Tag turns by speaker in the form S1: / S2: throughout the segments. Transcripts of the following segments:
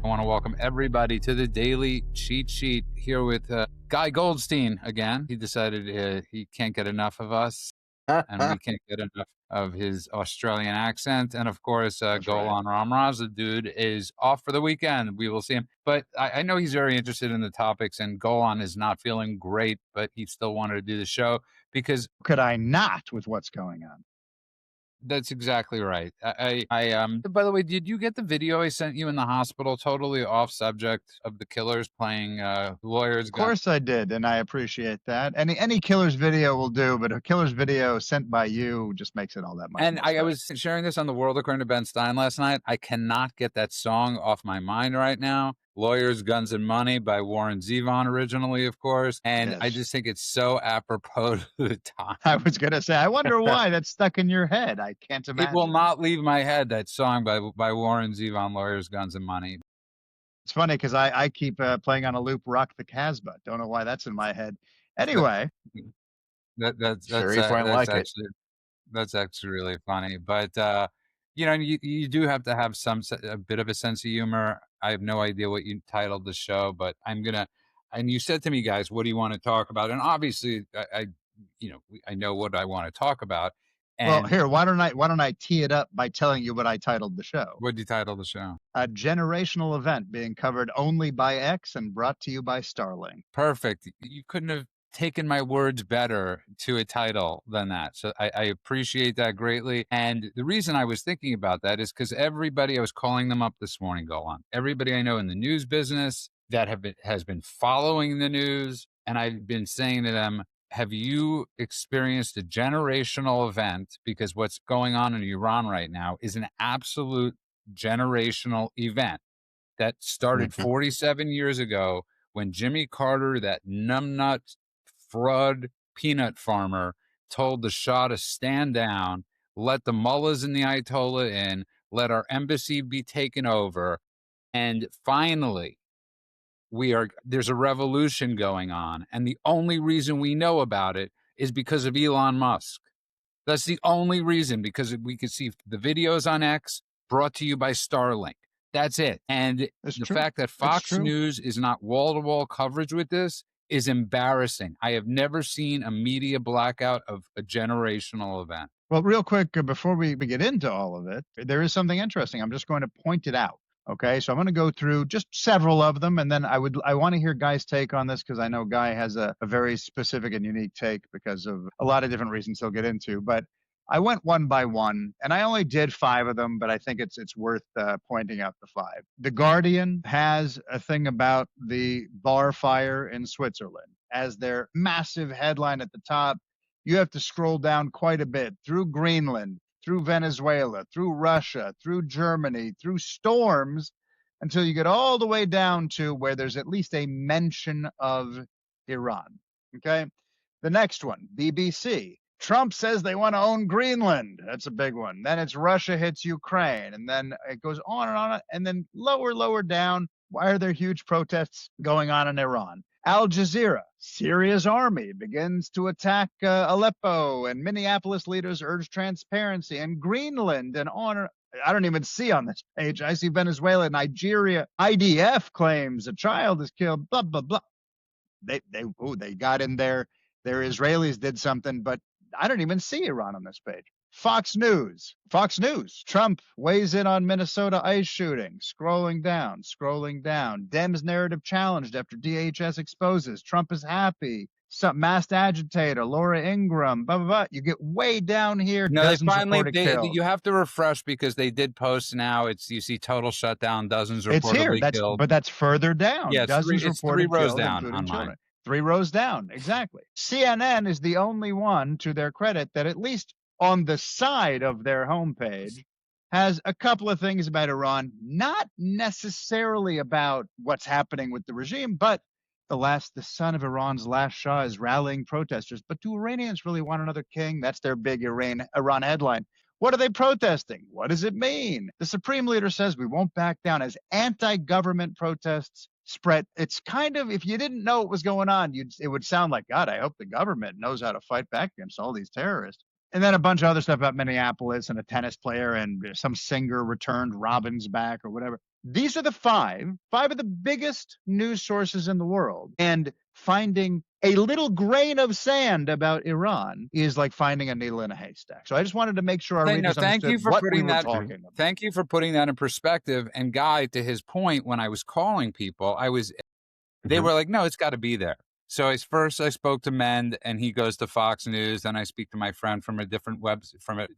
S1: I want to welcome everybody to the Daily Cheat Sheet here with Guy Goldstein again. He decided he can't get enough of us, and we can't get enough of his Australian accent. And of course,
S2: That's right.
S1: Golan Ramraz, the dude, is off for the weekend. We will see him. But I know he's very interested in the topics, and Golan is not feeling great, but he still wanted to do the show because
S2: Could I not with what's going on?
S1: that's exactly right. By the way, did you get the video I sent you in the hospital? Totally off subject of the killers playing lawyers.
S2: Of course I did, and I appreciate that. Any killer's video will do, but a killer's video sent by you just makes it all that much
S1: And
S2: more
S1: I
S2: special.
S1: was sharing this on the World According to Ben Stein last night. I cannot get that song off my mind right now. Lawyers, Guns, and Money by Warren Zevon originally, of course. And I
S2: Yes.
S1: just think it's so apropos to the time.
S2: I was gonna say, I wonder why that's stuck in your head. I can't
S1: It will
S2: imagine.
S1: not leave my head, that song by Warren Zevon, Lawyers, Guns, and Money.
S2: It's funny because I keep playing on a loop Rock the Casbah. Don't know why that's in my head.
S1: That,
S2: Anyway,
S3: Sure, you might like it.
S1: That's actually really funny. But you do have to have a bit of a sense of humor. I have no idea what you titled the show, but and you said to me, guys, what do you want to talk about? And obviously I know what I want to talk about.
S2: well,
S1: And
S2: here, why don't I tee it up by telling you what I titled the show?
S1: what do you title the show?
S2: A generational event being covered only by X and brought to you by Starlink.
S1: Perfect. You couldn't have taken my words better to a title than that. So I appreciate that greatly. And the reason I was thinking about that is because I was calling them up this morning, go on. Everybody I know in the news business that has been following the news. And I've been saying to them, have you experienced a generational event? Because what's going on in Iran right now is an absolute generational event that started 47 years ago when Jimmy Carter, that numbnut fraud peanut farmer, told the Shah to stand down, let the mullahs and the Ayatollah in, let our embassy be taken over. And finally, there's a revolution going on. And the only reason we know about it is because of Elon Musk. That's the only reason, because we could see the videos on X brought to you by Starlink. That's it. And
S2: It's
S1: the
S2: true.
S1: fact that
S2: It's
S1: Fox
S2: true.
S1: News is not wall-to-wall coverage with this is embarrassing. I have never seen a media blackout of a generational event.
S2: Well, real quick, before we get into all of it, there is something interesting. I'm just going to point it out. Okay, so I'm going to go through just several of them, and then I want to hear Guy's take on this because I know Guy has a very specific and unique take because of a lot of different reasons he'll get into. But I went one by one, and I only did 5 of them, but I think it's worth pointing out the 5. The Guardian has a thing about the bar fire in Switzerland as their massive headline at the top. You have to scroll down quite a bit through Greenland, through Venezuela, through Russia, through Germany, through storms, until you get all the way down to where there's at least a mention of Iran. Okay. The next one, BBC. Trump says they want to own Greenland. That's a big one. Then it's Russia hits Ukraine. And then it goes on and on. And then lower down, why are there huge protests going on in Iran? Al Jazeera, Syria's army begins to attack Aleppo, and Minneapolis leaders urge transparency, and Greenland, and on. I don't even see on this page. I see Venezuela, Nigeria. IDF claims a child is killed. Blah blah blah. They got in there. Their Israelis did something, but I don't even see Iran on this page. Fox News. Trump weighs in on Minnesota ICE shooting. Scrolling down. Dems narrative challenged after DHS exposes. Trump is happy. Some masked agitator, Laura Ingraham, blah, blah, blah. You get way down here.
S1: No,
S2: dozens reported killed.
S1: You have to refresh because they did post now. You see total shutdown, dozens
S2: It's here.
S1: reportedly killed.
S2: But that's further down.
S1: Yeah,
S2: dozens
S1: it's
S2: reported
S1: 3 rows
S2: killed,
S1: down
S2: including
S1: on
S2: children.
S1: mine.
S2: 3 rows down, exactly. CNN is the only one, to their credit, that at least on the side of their homepage has a couple of things about Iran, not necessarily about what's happening with the regime, but the son of Iran's last Shah is rallying protesters. But do Iranians really want another king? That's their big Iran headline. What are they protesting? What does it mean? The supreme leader says we won't back down as anti-government protests spread. It's kind of, if you didn't know what was going on, it would sound like, God, I hope the government knows how to fight back against all these terrorists. And then a bunch of other stuff about Minneapolis and a tennis player and some singer returned Robbins back or whatever. These are the five of the biggest news sources in the world. And finding a little grain of sand about Iran is like finding a needle in a haystack. So I just wanted to make sure our
S1: No,
S2: readers
S1: thank you
S2: understood
S1: for
S2: what we
S1: putting
S2: were
S1: that.
S2: talking about.
S1: Thank you for putting that in perspective. And Guy, to his point, when I was calling people, they
S3: Mhm.
S1: were like, no, it's got to be there. So first I spoke to Mend, and he goes to Fox News. Then I speak to my friend from a different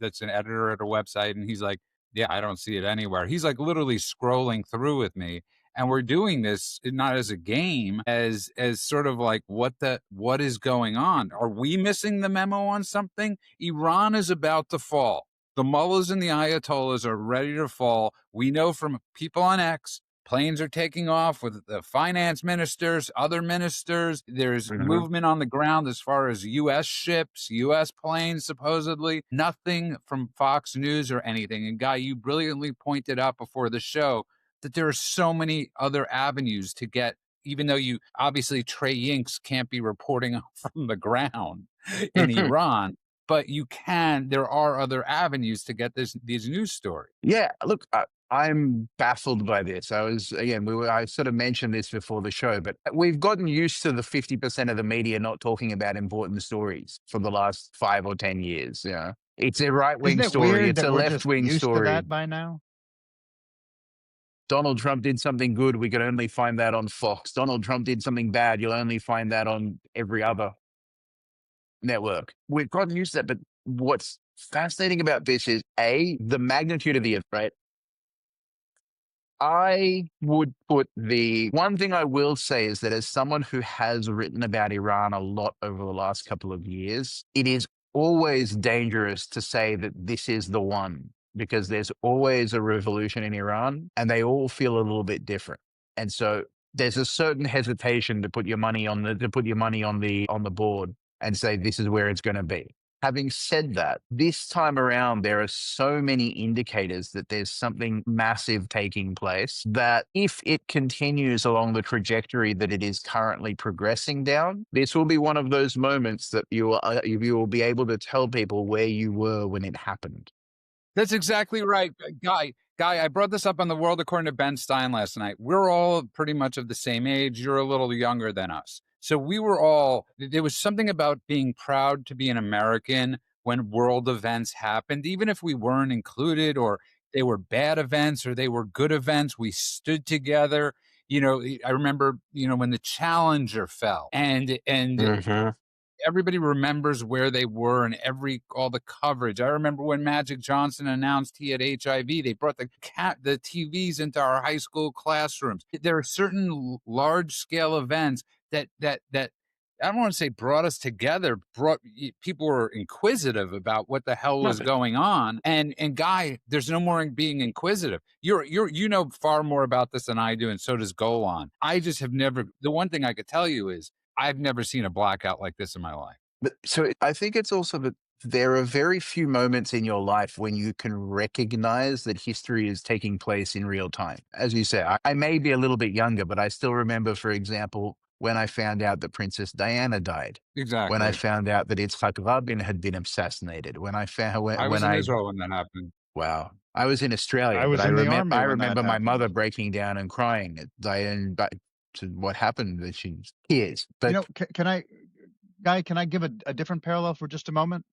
S1: that's an editor at a website, and he's like, yeah, I don't see it anywhere. He's like literally scrolling through with me, and we're doing this not as a game, as sort of like what is going on? Are we missing the memo on something? Iran is about to fall. The mullahs and the ayatollahs are ready to fall. We know from people on X. Planes are taking off with the finance ministers, other ministers. There's
S3: Mhm.
S1: movement on the ground as far as U.S. ships, U.S. planes, supposedly. Nothing from Fox News or anything. And Guy, you brilliantly pointed out before the show that there are so many other avenues to get, even though you obviously Trey Yinks can't be reporting from the ground in Iran, but there are other avenues to get these news stories.
S3: Yeah, look, I'm baffled by this. I sort of mentioned this before the show, but we've gotten used to the 50% of the media not talking about important stories for the last 5 or 10 years. Yeah, it's a right
S2: Isn't
S3: wing
S2: it
S3: story,
S2: weird
S3: it's
S2: that
S3: a
S2: we're
S3: left
S2: just
S3: wing
S2: used to
S3: story.
S2: that by now?
S3: Donald Trump did something good, we can only find that on Fox. Donald Trump did something bad, you'll only find that on every other network. We've gotten used to that, but what's fascinating about this is the magnitude of the right. I would put the one thing I will say is that as someone who has written about Iran a lot over the last couple of years, it is always dangerous to say that this is the one because there's always a revolution in Iran and they all feel a little bit different. And so there's a certain hesitation to put your money on the board and say this is where it's going to be. Having said that, this time around, there are so many indicators that there's something massive taking place that if it continues along the trajectory that it is currently progressing down, this will be one of those moments that you will be able to tell people where you were when it happened.
S1: That's exactly right. Guy, I brought this up on the World According to Ben Stein last night. We're all pretty much of the same age. You're a little younger than us. So there was something about being proud to be an American when world events happened, even if we weren't included or they were bad events or they were good events. We stood together. I remember, when the Challenger fell and
S3: Mhm.
S1: everybody remembers where they were and all the coverage. I remember when Magic Johnson announced he had HIV, they brought the TVs into our high school classrooms. There are certain large scale events that I don't want to say brought us together. People were inquisitive about what the hell
S3: No,
S1: was going on. And Guy, there's no more being inquisitive. You know far more about this than I do, and so does Golan. I just have never. The one thing I could tell you is I've never seen a blackout like this in my life.
S3: but so I think it's also that there are very few moments in your life when you can recognize that history is taking place in real time. As you say, I may be a little bit younger, but I still remember, for example, when I found out that Princess Diana died, when I
S1: Exactly.
S3: found out that Yitzhak Rabin had been assassinated, when I found
S1: I
S3: when
S1: was in
S3: I
S1: Israel when that happened.
S3: wow, I was in
S2: I
S3: Australia, but
S2: was
S3: I
S2: in the
S3: remember
S2: army
S3: I
S2: when that
S3: remember my mother
S2: happened.
S3: breaking down and crying at Diane, but to what happened that she tears.
S2: You
S3: But
S2: know, can I give a different parallel for just a moment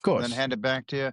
S3: of
S2: and then
S3: course.
S2: hand it back to you?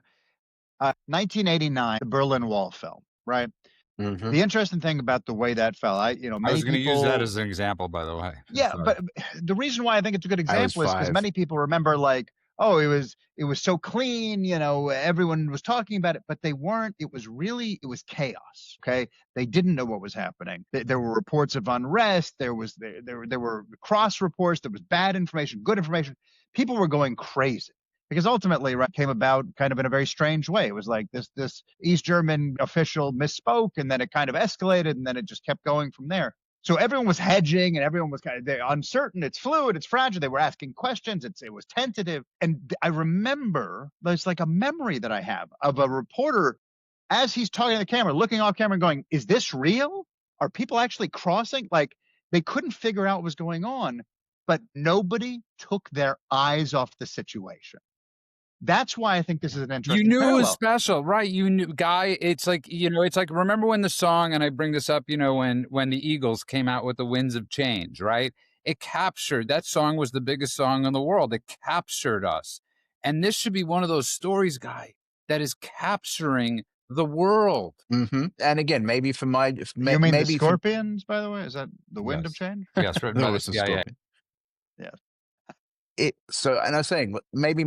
S2: 1989, the Berlin Wall fell, right?
S3: Hmm.
S2: The interesting thing about the way that fell,
S1: I was
S2: many
S1: going to use that
S2: people,
S1: as an example, by the way. I'm
S2: yeah,
S1: sorry.
S2: but the reason why I think it's a good
S3: I was
S2: example is because
S3: 5.
S2: many people remember like, oh, it was so clean, everyone was talking about it, but they weren't. It was chaos. Okay, they didn't know what was happening. There were reports of unrest. There were cross reports. There was bad information, good information. People were going crazy. Because ultimately, right, came about kind of in a very strange way. It was like this East German official misspoke, and then it kind of escalated, and then it just kept going from there. So everyone was hedging and everyone was kind of uncertain. It's fluid. It's fragile. They were asking questions. It was tentative. And I remember there's like a memory that I have of a reporter as he's talking to the camera, looking off camera and going, is this real? Are people actually crossing? Like they couldn't figure out what was going on, but nobody took their eyes off the situation. That's why I think this is an
S1: You
S2: interesting
S1: knew it was
S2: parallel.
S1: special, right? You knew, guy. It's like, it's like, remember when the song, and I bring this up, when the Eagles came out with the Winds of Change, right? It captured, that song was the biggest song in the world. It captured us, and this should be one of those stories, guy, that is capturing the world.
S3: And again, maybe for my
S2: You mean the
S3: maybe for
S2: Scorpions, by the way? Is that the Wind of
S1: Yes,
S2: Change?
S1: yes, written
S3: there
S1: by the
S3: was the
S1: CIA.
S3: Scorpion.
S2: Yeah.
S3: And I was saying maybe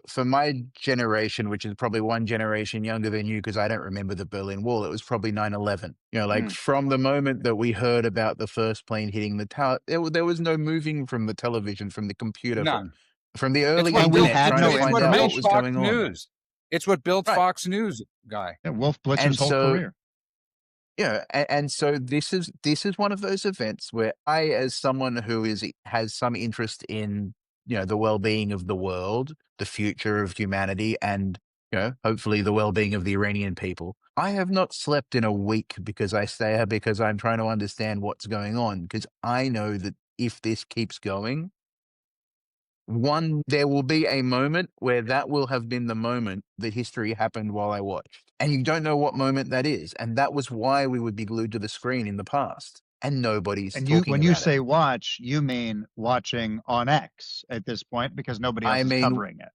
S3: for my generation, which is probably one generation younger than you, because I don't remember the Berlin Wall. It was probably 9/11. Like
S2: Mm.
S3: from the moment that we heard about the first plane hitting the tower, there was no moving from the television, from the computer,
S1: None.
S3: from the
S1: It's
S3: early
S1: what
S2: And we
S1: built.
S3: internet,
S2: had
S3: trying to
S2: no
S1: It's
S3: find
S1: what
S3: out what
S1: built
S3: was
S2: information.
S1: Fox
S3: going on.
S1: News. It's what built
S3: Right.
S1: Fox News, guy.
S2: Yeah, Wolf
S3: And
S2: Blitzer's whole
S3: so
S2: career.
S3: and so this is one of those events where I, as someone who has some interest in the well-being of the world, the future of humanity, and hopefully the well-being of the Iranian people, I have not slept in a week because I stay here because I'm trying to understand what's going on, because I know that if this keeps going, there will be a moment where that will have been the moment that history happened while I watched. And you don't know what moment that is. And that was why we would be glued to the screen in the past. And nobody's
S2: And
S3: talking
S2: when you
S3: about it.
S2: say watch, you mean watching on X at this point because nobody else
S3: I
S2: is
S3: mean,
S2: covering it.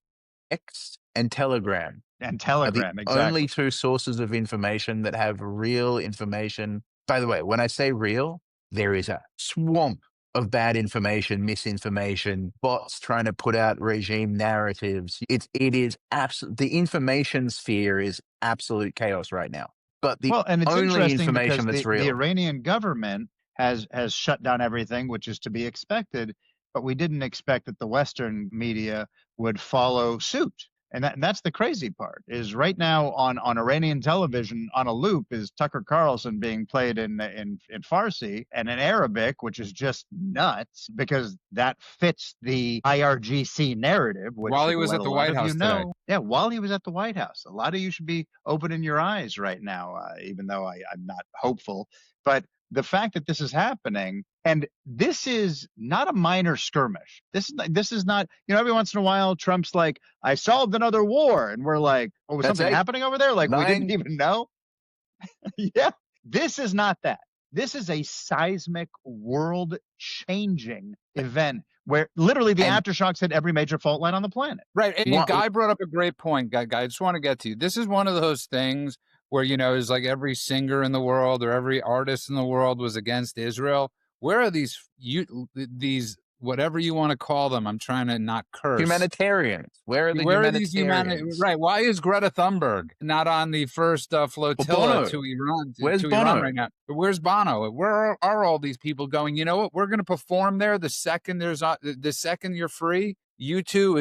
S3: X and Telegram
S2: And
S3: are the
S2: Telegram,
S3: only
S2: exactly.
S3: two sources of information that have real information. By the way, when I say real, there is a swamp of bad information, misinformation, bots trying to put out regime narratives. It is absolute. The information sphere is absolute chaos right now. But the
S2: Well, and it's
S3: only
S2: interesting
S3: information
S2: because
S3: that's
S2: the
S3: real.
S2: Iranian government has shut down everything, which is to be expected, but we didn't expect that the Western media would follow suit. And that's the crazy part is right now on Iranian television on a loop is Tucker Carlson being played in Farsi and in Arabic, which is just nuts because that fits the IRGC narrative, which
S1: While he
S2: should
S1: was
S2: let
S1: at
S2: a
S1: the
S2: lot
S1: White
S2: of you
S1: House today.
S2: know. Yeah, while he was at the White House, a lot of you should be opening your eyes right now, even though I'm not hopeful. But the fact that this is happening, and this is not a minor skirmish. This is not, every once in a while Trump's like, I solved another war, and we're like, oh, was
S3: That's
S2: something
S3: 8,
S2: happening over there? Like we didn't
S3: 9.
S2: even know. Yeah, this is not that. This is a seismic, world-changing event where literally the
S3: And
S2: aftershocks hit every major fault line on the planet.
S1: Right. And
S3: what
S1: Guy brought up a great point, Guy. I just want to get to you. This is one of those things where, it's like every singer in the world or every artist in the world was against Israel. Where are these, whatever you want to call them? I'm trying to not curse.
S3: humanitarians? Where are the
S1: Where are these
S3: humanitarians?
S1: right? Why is Greta Thunberg not on the first
S3: Well,
S1: flotilla
S3: Bono.
S1: to Iran
S3: Where's
S1: to Iran
S3: Bono?
S1: right now? Where's Bono? Where are all these people going? You know what? We're going to perform there the second the second you're free. U2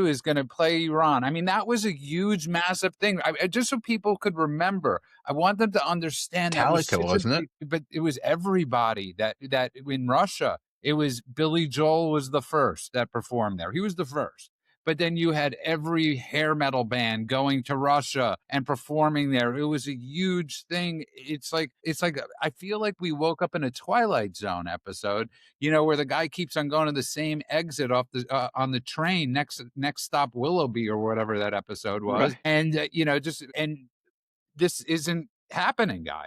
S1: is going to play Iran. I mean, that was a huge, massive thing. Just so people could remember. I want them to understand that was
S3: Metallica,
S1: such a
S3: wasn't it?
S1: big, but it was everybody that in Russia. It was Billy Joel was the first that performed there. He was the first. But then you had every hair metal band going to Russia and performing there. It was a huge thing. It's like I feel like we woke up in a Twilight Zone episode, where the guy keeps on going to the same exit off the on the train next stop Willoughby or whatever that episode was,
S2: Right.
S1: and this isn't happening, Guy.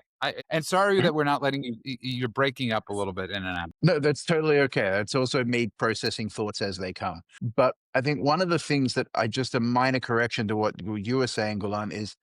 S1: And sorry that we're not letting you. You're breaking up a little bit in and out.
S3: No, that's totally okay. That's also me processing thoughts as they come. But I think one of the things that just a minor correction to what you were saying, Gulan, is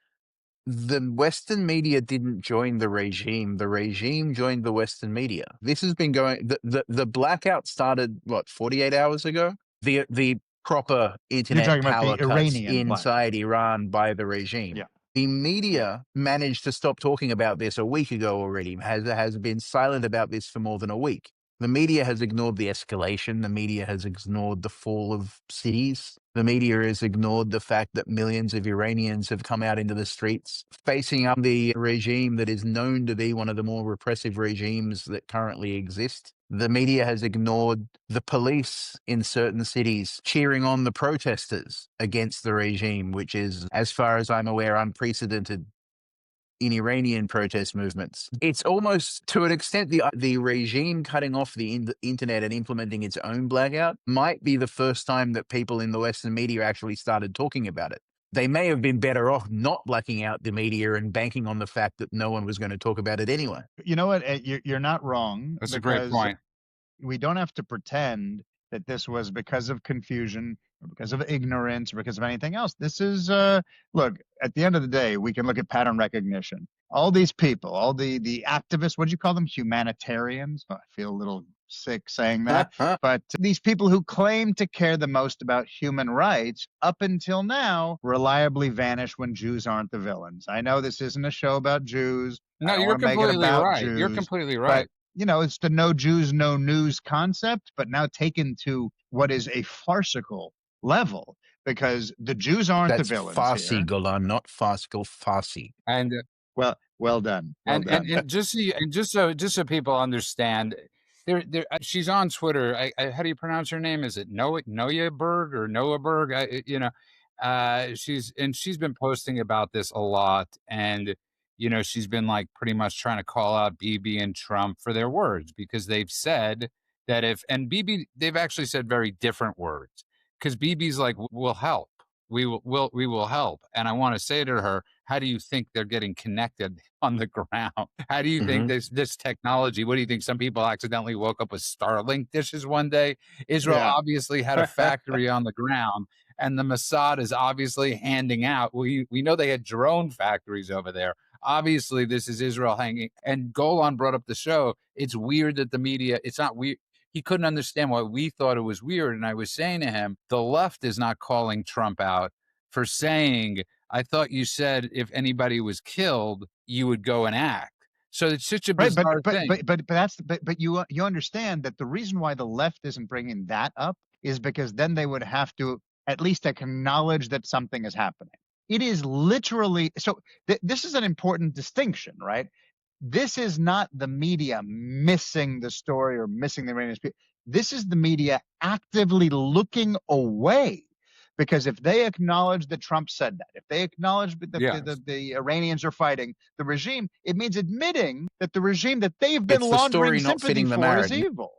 S3: the Western media didn't join the regime. The regime joined the Western media. This has been going, the blackout started, what, 48 hours ago? The proper
S2: You're
S3: internet
S2: talking about
S3: power
S2: the
S3: cuts
S2: Iranian blackout.
S3: inside Iran by the regime.
S2: Yeah.
S3: The media managed to stop talking about this a week ago already, has been silent about this for more than a week. The media has ignored the escalation. The media has ignored the fall of cities. The media has ignored the fact that millions of Iranians have come out into the streets facing up the regime that is known to be one of the more repressive regimes that currently exist. The media has ignored the police in certain cities cheering on the protesters against the regime, which is, as far as I'm aware, unprecedented in Iranian protest movements. It's almost, to an extent, the regime cutting off the internet and implementing its own blackout might be the first time that people in the Western media actually started talking about it. They may have been better off not blacking out the media and banking on the fact that no one was going to talk about it anyway.
S2: You know what? You're not wrong,
S1: That's a great
S2: because
S1: point.
S2: we don't have to pretend that this was because of confusion or because of ignorance or because of anything else. This is, look, at the end of the day, we can look at pattern recognition. All these people, all the activists, what do you call them? Humanitarians. Oh, I feel a little sick saying that. But these people who claim to care the most about human rights up until now reliably vanish when Jews aren't the villains. I know this isn't a show about Jews. I
S1: No,
S2: don't
S1: you're
S2: want to make it
S1: completely
S2: about
S1: right. You're
S2: Jews,
S1: completely
S2: but
S1: right.
S2: it's the no Jews, no news concept, but now taken to what is a farcical level, because the Jews aren't the
S3: That's
S2: villains
S3: Farsi,
S2: here.
S3: Golan, not farcical, Farsi.
S1: And
S2: Well done. Well done.
S1: and just so people understand, she's on Twitter. How do you pronounce her name? Is it Noah Berg or Noah Berg? She's been posting about this a lot, and she's been like pretty much trying to call out Bibi and Trump for their words, because they've said that if and Bibi they've actually said very different words, because Bibi's like, we'll help. We will help. And I want to say to her, how do you think they're getting connected on the ground? How do you think
S3: Mhm.
S1: this technology? What do you think? Some people accidentally woke up with Starlink dishes one day. Israel
S2: Yeah.
S1: obviously had a factory on the ground, and the Mossad is obviously handing out. We know they had drone factories over there. Obviously, this is Israel hanging. And Golan brought up the show. It's weird that the media. It's not weird. He couldn't understand why we thought it was weird. And I was saying to him, the left is not calling Trump out for saying, I thought you said if anybody was killed, you would go and act. So it's such a
S2: Right, but
S1: bizarre
S2: but
S1: thing.
S2: but but but that's but you understand that the reason why the left isn't bringing that up is because then they would have to at least acknowledge that something is happening. It is literally so. This is an important distinction, right? This is not the media missing the story or missing the Iranian speech. This is the media actively looking away. Because if they acknowledge that Trump said that, if they acknowledge that
S1: Yes.
S2: the Iranians are fighting the regime, it means admitting that the regime that they've been
S3: It's the
S2: laundering
S3: story not
S2: sympathy
S3: fitting the
S2: for is
S3: narrative.
S2: evil.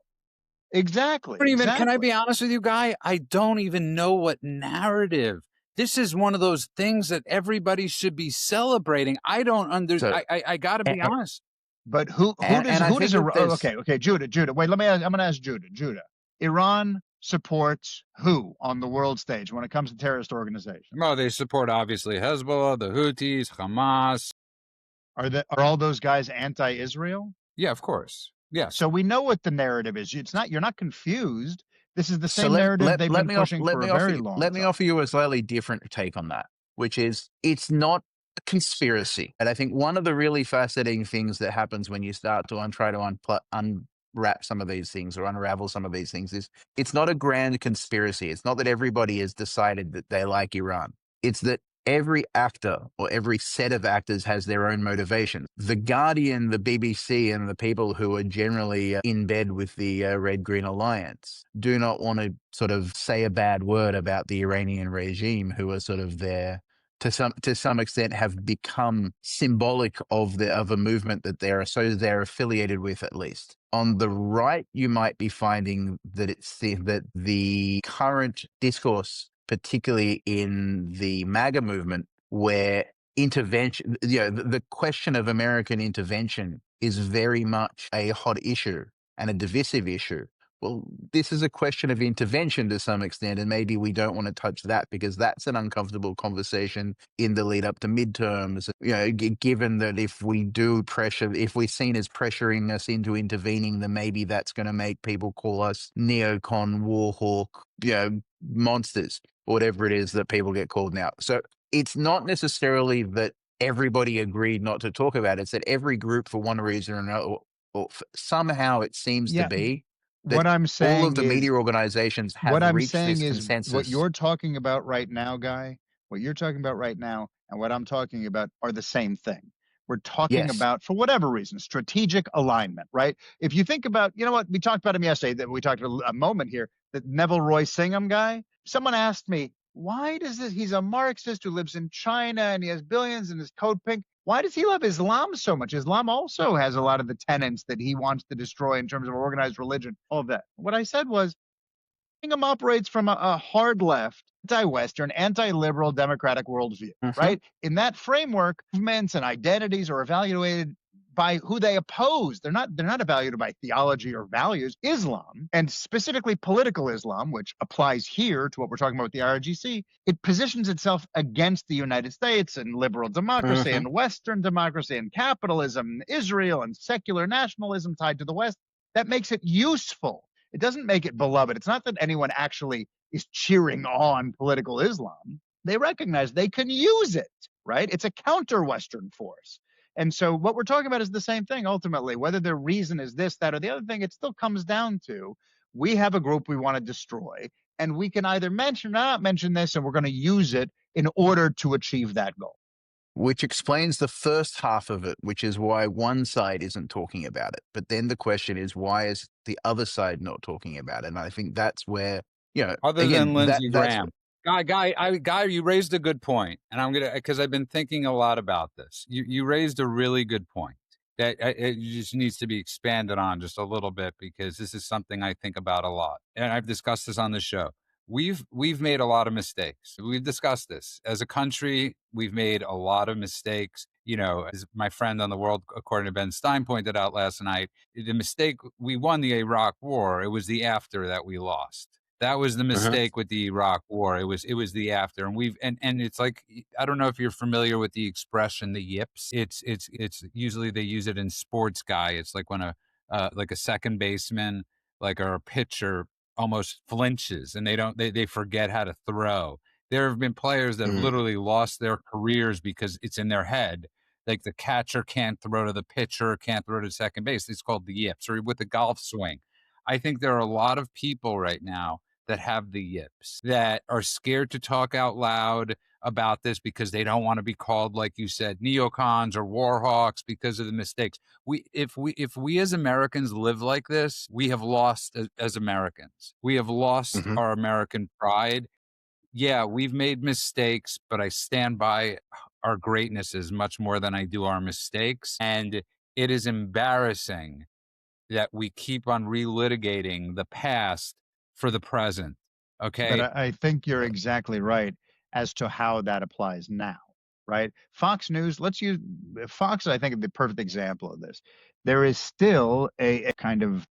S2: Exactly,
S1: Don't even, can I
S2: exactly.
S1: be honest with you, Guy? I don't even know what narrative. This is one of those things that everybody should be celebrating. I don't under.
S3: So,
S1: I got to be
S3: and,
S1: honest.
S2: But who
S3: and I think that there's
S2: okay, Judah. Wait, I'm going to ask Judah. Iran supports who on the world stage when it comes to terrorist organizations?
S1: Well, they support obviously Hezbollah, the Houthis, Hamas.
S2: Are all those guys anti-Israel?
S1: Yeah, of course. Yes.
S2: So we know what the narrative is. You're not confused. This is the
S3: so
S2: same narrative they've
S3: let
S2: been
S3: me off,
S2: pushing for a very long
S3: let me
S2: time.
S3: offer you a slightly different take on that, which is it's not a conspiracy. And I think one of the really fascinating things that happens when you start to try to unwrap some of these things or unravel some of these things is it's not a grand conspiracy. It's not that everybody has decided that they like Iran. It's that every actor or every set of actors has their own motivations. The Guardian, the BBC, and the people who are generally in bed with the Red Green Alliance do not want to sort of say a bad word about the Iranian regime, who are sort of there to some extent have become symbolic of a movement that they're affiliated with, at least. On the right, you might be finding that that the current discourse, particularly in the MAGA movement, where intervention, the question of American intervention is very much a hot issue and a divisive issue. Well, this is a question of intervention to some extent, and maybe we don't want to touch that because that's an uncomfortable conversation in the lead up to midterms. Given that if we're seen as pressuring us into intervening, then maybe that's going to make people call us neocon, warhawk, monsters, whatever it is that people get called now. So it's not necessarily that everybody agreed not to talk about it. It's that every group, for one reason or another, or somehow it seems to
S2: Yeah,
S3: be that
S2: what I'm
S3: all of
S2: saying
S3: the media
S2: is
S3: organizations
S2: what
S3: have
S2: I'm
S3: reached
S2: saying
S3: this
S2: is what
S3: consensus.
S2: you're talking about right now, Guy, what you're talking about right now and what I'm talking about are the same thing. We're talking
S3: Yes.
S2: about, for whatever reason, strategic alignment, right? If you think about, you know what, we talked about him yesterday, that we talked about a moment here, that Neville Roy Singham guy. Someone asked me, Why does this? He's a Marxist who lives in China and he has billions and his code pink. Why does he love Islam so much? Islam also has a lot of the tenets that he wants to destroy in terms of organized religion, all of that. What I said was, Bingham operates from a hard left, anti-Western, anti-liberal democratic worldview,
S3: Hmm.
S2: right? In that framework, movements and identities are evaluated by who they oppose. They're not evaluated by theology or values. Islam, and specifically political Islam, which applies here to what we're talking about with the IRGC, it positions itself against the United States and liberal democracy
S3: Hmm.
S2: and Western democracy and capitalism, Israel and secular nationalism tied to the West. That makes it useful. It doesn't make it beloved. It's not that anyone actually is cheering on political Islam. They recognize they can use it, right? It's a counter Western force. And so what we're talking about is the same thing ultimately. Whether their reason is this, that, or the other thing, it still comes down to we have a group we want to destroy, and we can either mention or not mention this, and we're going to use it in order to achieve that goal.
S3: Which explains the first half of it, which is why one side isn't talking about it. But then the question is, why is the other side not talking about it? And I think that's where,
S1: Other than
S3: again,
S1: Lindsey
S3: that's
S1: Graham. Guy, you raised a good point, and I'm gonna because I've been thinking a lot about this. You raised a really good point that it just needs to be expanded on just a little bit because this is something I think about a lot, and I've discussed this on the show. We've made a lot of mistakes. We've discussed this as a country. We've made a lot of mistakes. As my friend on the World, according to Ben Stein, pointed out last night, the mistake we won the Iraq War. It was the after that we lost. That was the
S3: uh
S1: mistake with the Iraq War. It was the after, and it's like I don't know if you're familiar with the expression the yips. It's usually they use it in sports guy. It's like when a second baseman like or a pitcher almost flinches and they forget how to throw. There have been players that have
S3: mm,
S1: literally lost their careers because it's in their head. Like the catcher can't throw to the pitcher, can't throw to second base. It's called the yips, or with the golf swing. I think there are a lot of people right now that have the yips that are scared to talk out loud about this because they don't want to be called, like you said, neocons or warhawks because of the mistakes. If we as Americans live like this, we have lost as Americans. We have lost
S3: mhm.
S1: our American pride. Yeah, we've made mistakes, but I stand by our greatnesses much more than I do our mistakes. And it is embarrassing that we keep on relitigating the past for the present.
S2: But
S1: Okay.
S2: I think you're exactly right as to how that applies now, right? Fox News, let's use Fox, I think, is the perfect example of this. There is still a kind of,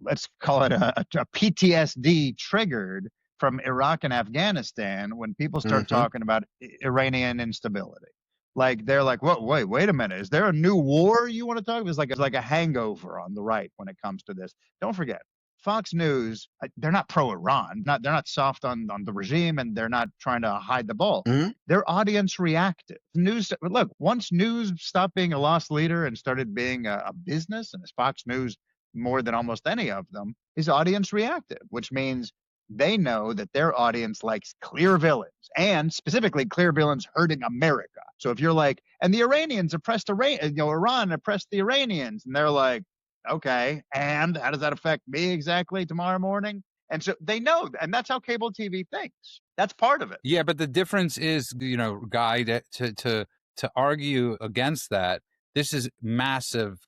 S2: let's call it a PTSD triggered from Iraq and Afghanistan when people start
S3: Mhm.
S2: talking about Iranian instability. Like they're like, "What? Wait a minute. Is there a new war you want to talk about?" It's like a hangover on the right when it comes to this. Don't forget, Fox News, they're not pro-Iran. They're not soft on the regime, and they're not trying to hide the ball.
S3: Mhm.
S2: They're audience reactive. News. Look, once news stopped being a lost leader and started being a business, and as Fox News more than almost any of them is audience reactive, which means they know that their audience likes clear villains and specifically clear villains hurting America. So if you're like, and the Iranians oppressed Iran oppressed the Iranians, and they're like, okay, and how does that affect me exactly tomorrow morning? And so they know, and that's how cable TV thinks. That's part of it.
S1: Yeah, but the difference is, Guy, to argue against that, this is massive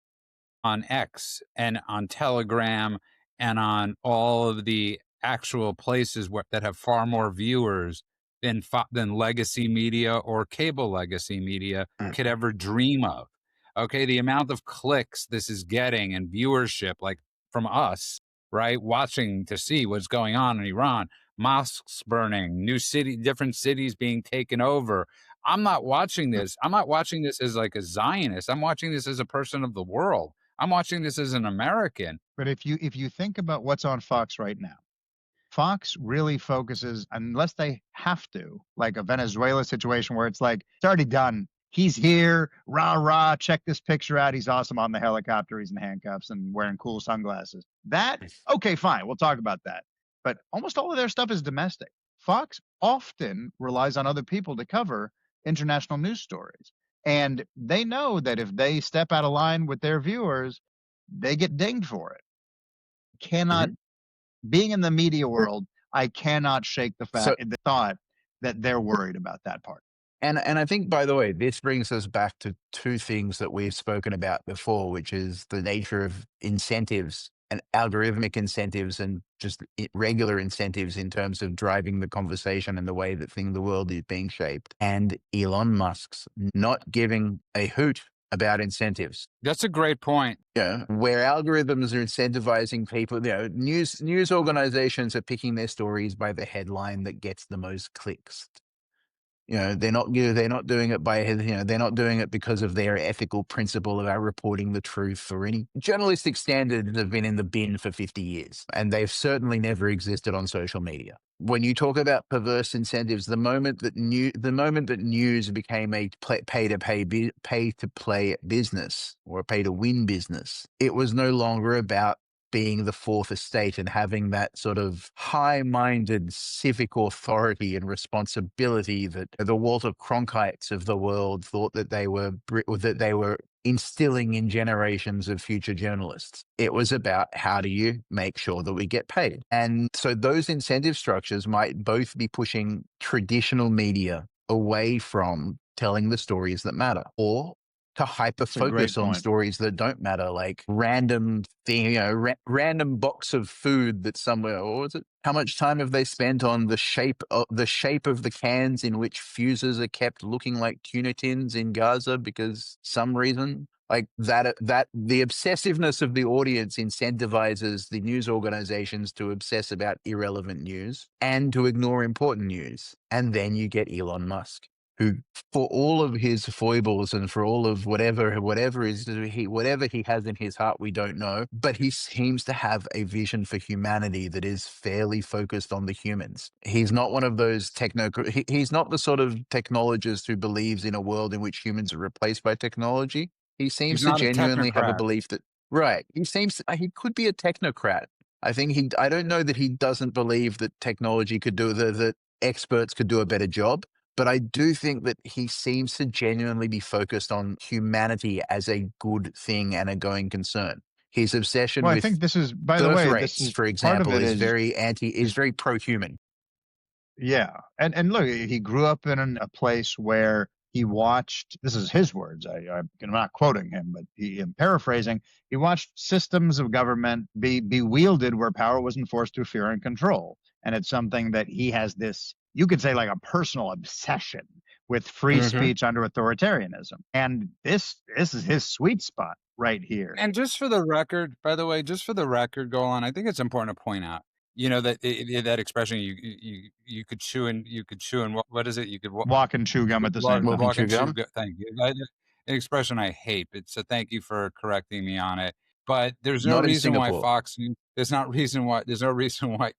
S1: on X and on Telegram and on all of the actual places that have far more viewers than legacy media or cable legacy media could
S3: Mhm.
S1: ever dream of. Okay, the amount of clicks this is getting and viewership, like from us, right, watching to see what's going on in Iran, mosques burning, different cities being taken over. I'm not watching this. I'm not watching this as like a Zionist. I'm watching this as a person of the world. I'm watching this as an American.
S2: But if you think about what's on Fox right now, Fox really focuses, unless they have to, like a Venezuela situation where it's like, it's already done. He's here, rah, rah, check this picture out. He's awesome on the helicopter. He's in handcuffs and wearing cool sunglasses. That, okay, fine, we'll talk about that. But almost all of their stuff is domestic. Fox often relies on other people to cover international news stories. And they know that if they step out of line with their viewers, they get dinged for it. Cannot
S3: Mhm.
S2: being in the media world, I cannot shake
S3: So
S2: the thought that they're worried about that part.
S3: And I think, by the way, this brings us back to two things that we've spoken about before, which is the nature of incentives and algorithmic incentives and just regular incentives in terms of driving the conversation and the way that the world is being shaped. And Elon Musk's not giving a hoot about incentives.
S1: That's a great point.
S3: Yeah, where algorithms are incentivizing people, news organizations are picking their stories by the headline that gets the most clicks. They're not doing it they're not doing it because of their ethical principle about reporting the truth, or any journalistic standards have been in the bin for 50 years, and they've certainly never existed on social media. When you talk about perverse incentives, the moment that news became a pay to play business, or a pay to win business, it was no longer about being the fourth estate and having that sort of high-minded civic authority and responsibility that the Walter Cronkites of the world thought that they were instilling in generations of future journalists. It was about, how do you make sure that we get paid? And so those incentive structures might both be pushing traditional media away from telling the stories that matter, or to hyper
S2: It's a great
S3: focus on
S2: point.
S3: stories that don't matter, like random thing, random box of food that somewhere, or was it? How much time have they spent on the shape of the cans in which fuses are kept looking like tuna tins in Gaza because some reason? Like that the obsessiveness of the audience incentivizes the news organizations to obsess about irrelevant news and to ignore important news. And then you get Elon Musk, who, for all of his foibles and for all of whatever he has in his heart, we don't know, but he seems to have a vision for humanity that is fairly focused on the humans. He's not one of those he's not the sort of technologist who believes in a world in which humans are replaced by technology. He
S1: He's
S3: seems to
S1: not a
S3: genuinely have a
S1: technocrat.
S3: belief that, right, he could be a technocrat. I don't know that he doesn't believe that technology could do that experts could do a better job. But I do think that he seems to genuinely be focused on humanity as a good thing and a going concern. His obsession
S2: Well, I
S3: with
S2: think this is, by the
S3: birth
S2: way, this
S3: rates,
S2: is
S3: for
S2: part of
S3: example,
S2: it
S3: is
S2: is
S3: very pro-human.
S2: yeah. And look, he grew up in a place where he watched, this is his words. I'm not quoting him, but I'm paraphrasing. He watched systems of government be wielded where power was enforced through fear and control. And it's something that he has this, you could say, like a personal obsession with free
S3: Hmm.
S2: speech under authoritarianism. And this is his sweet spot right here.
S1: And just for the record, by the way, just for the record, go on. I think it's important to point out, that that expression, you could chew and what is it? You could
S2: Walk and chew gum at the same
S3: Walking
S2: time.
S1: walk
S3: chew
S1: and chew.
S3: gum,
S1: Thank you. An expression I hate, but so thank you for correcting me on it. But there's no
S3: not in
S1: reason why
S3: Singapore.
S1: Fox News. There's no reason why.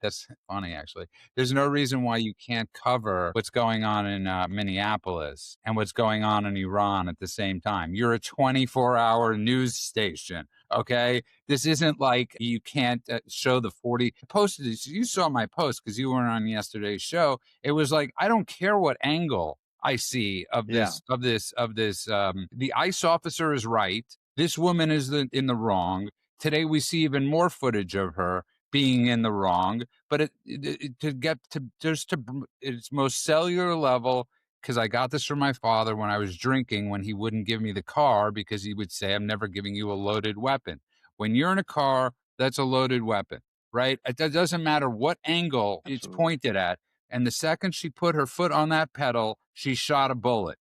S1: That's funny, actually. There's no reason why you can't cover what's going on in Minneapolis and what's going on in Iran at the same time. You're a 24-hour news station. Okay, this isn't like you can't show the 40 posted. You saw my post because you weren't on yesterday's show. It was like, I don't care what angle I see of
S2: Yeah,
S1: this. The ICE officer is right. This woman is in the wrong. Today we see even more footage of her being in the wrong. But to get to just to its most cellular level, because I got this from my father when I was drinking, when he wouldn't give me the car because he would say, "I'm never giving you a loaded weapon." When you're in a car, that's a loaded weapon, right? It doesn't matter what angle it's
S2: absolutely.
S1: pointed at. And the second she put her foot on that pedal, she shot a bullet.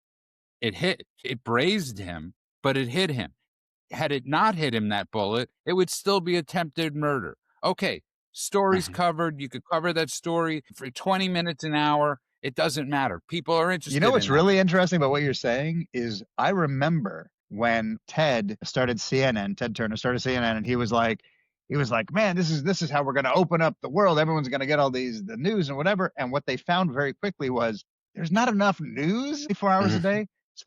S1: It grazed him, but it hit him. Had it not hit him, that bullet, it would still be attempted murder. Okay, story's
S3: Mhm.
S1: covered. You could cover that story for 20 minutes, an hour. It doesn't matter. People are
S2: You know
S1: interested
S2: what's
S1: in that.
S2: really interesting about what you're saying is I remember when Ted Turner started CNN, and he was like, man, this is how we're going to open up the world. Everyone's going to get all the news and whatever. And what they found very quickly was there's not enough news 24 hours a day. So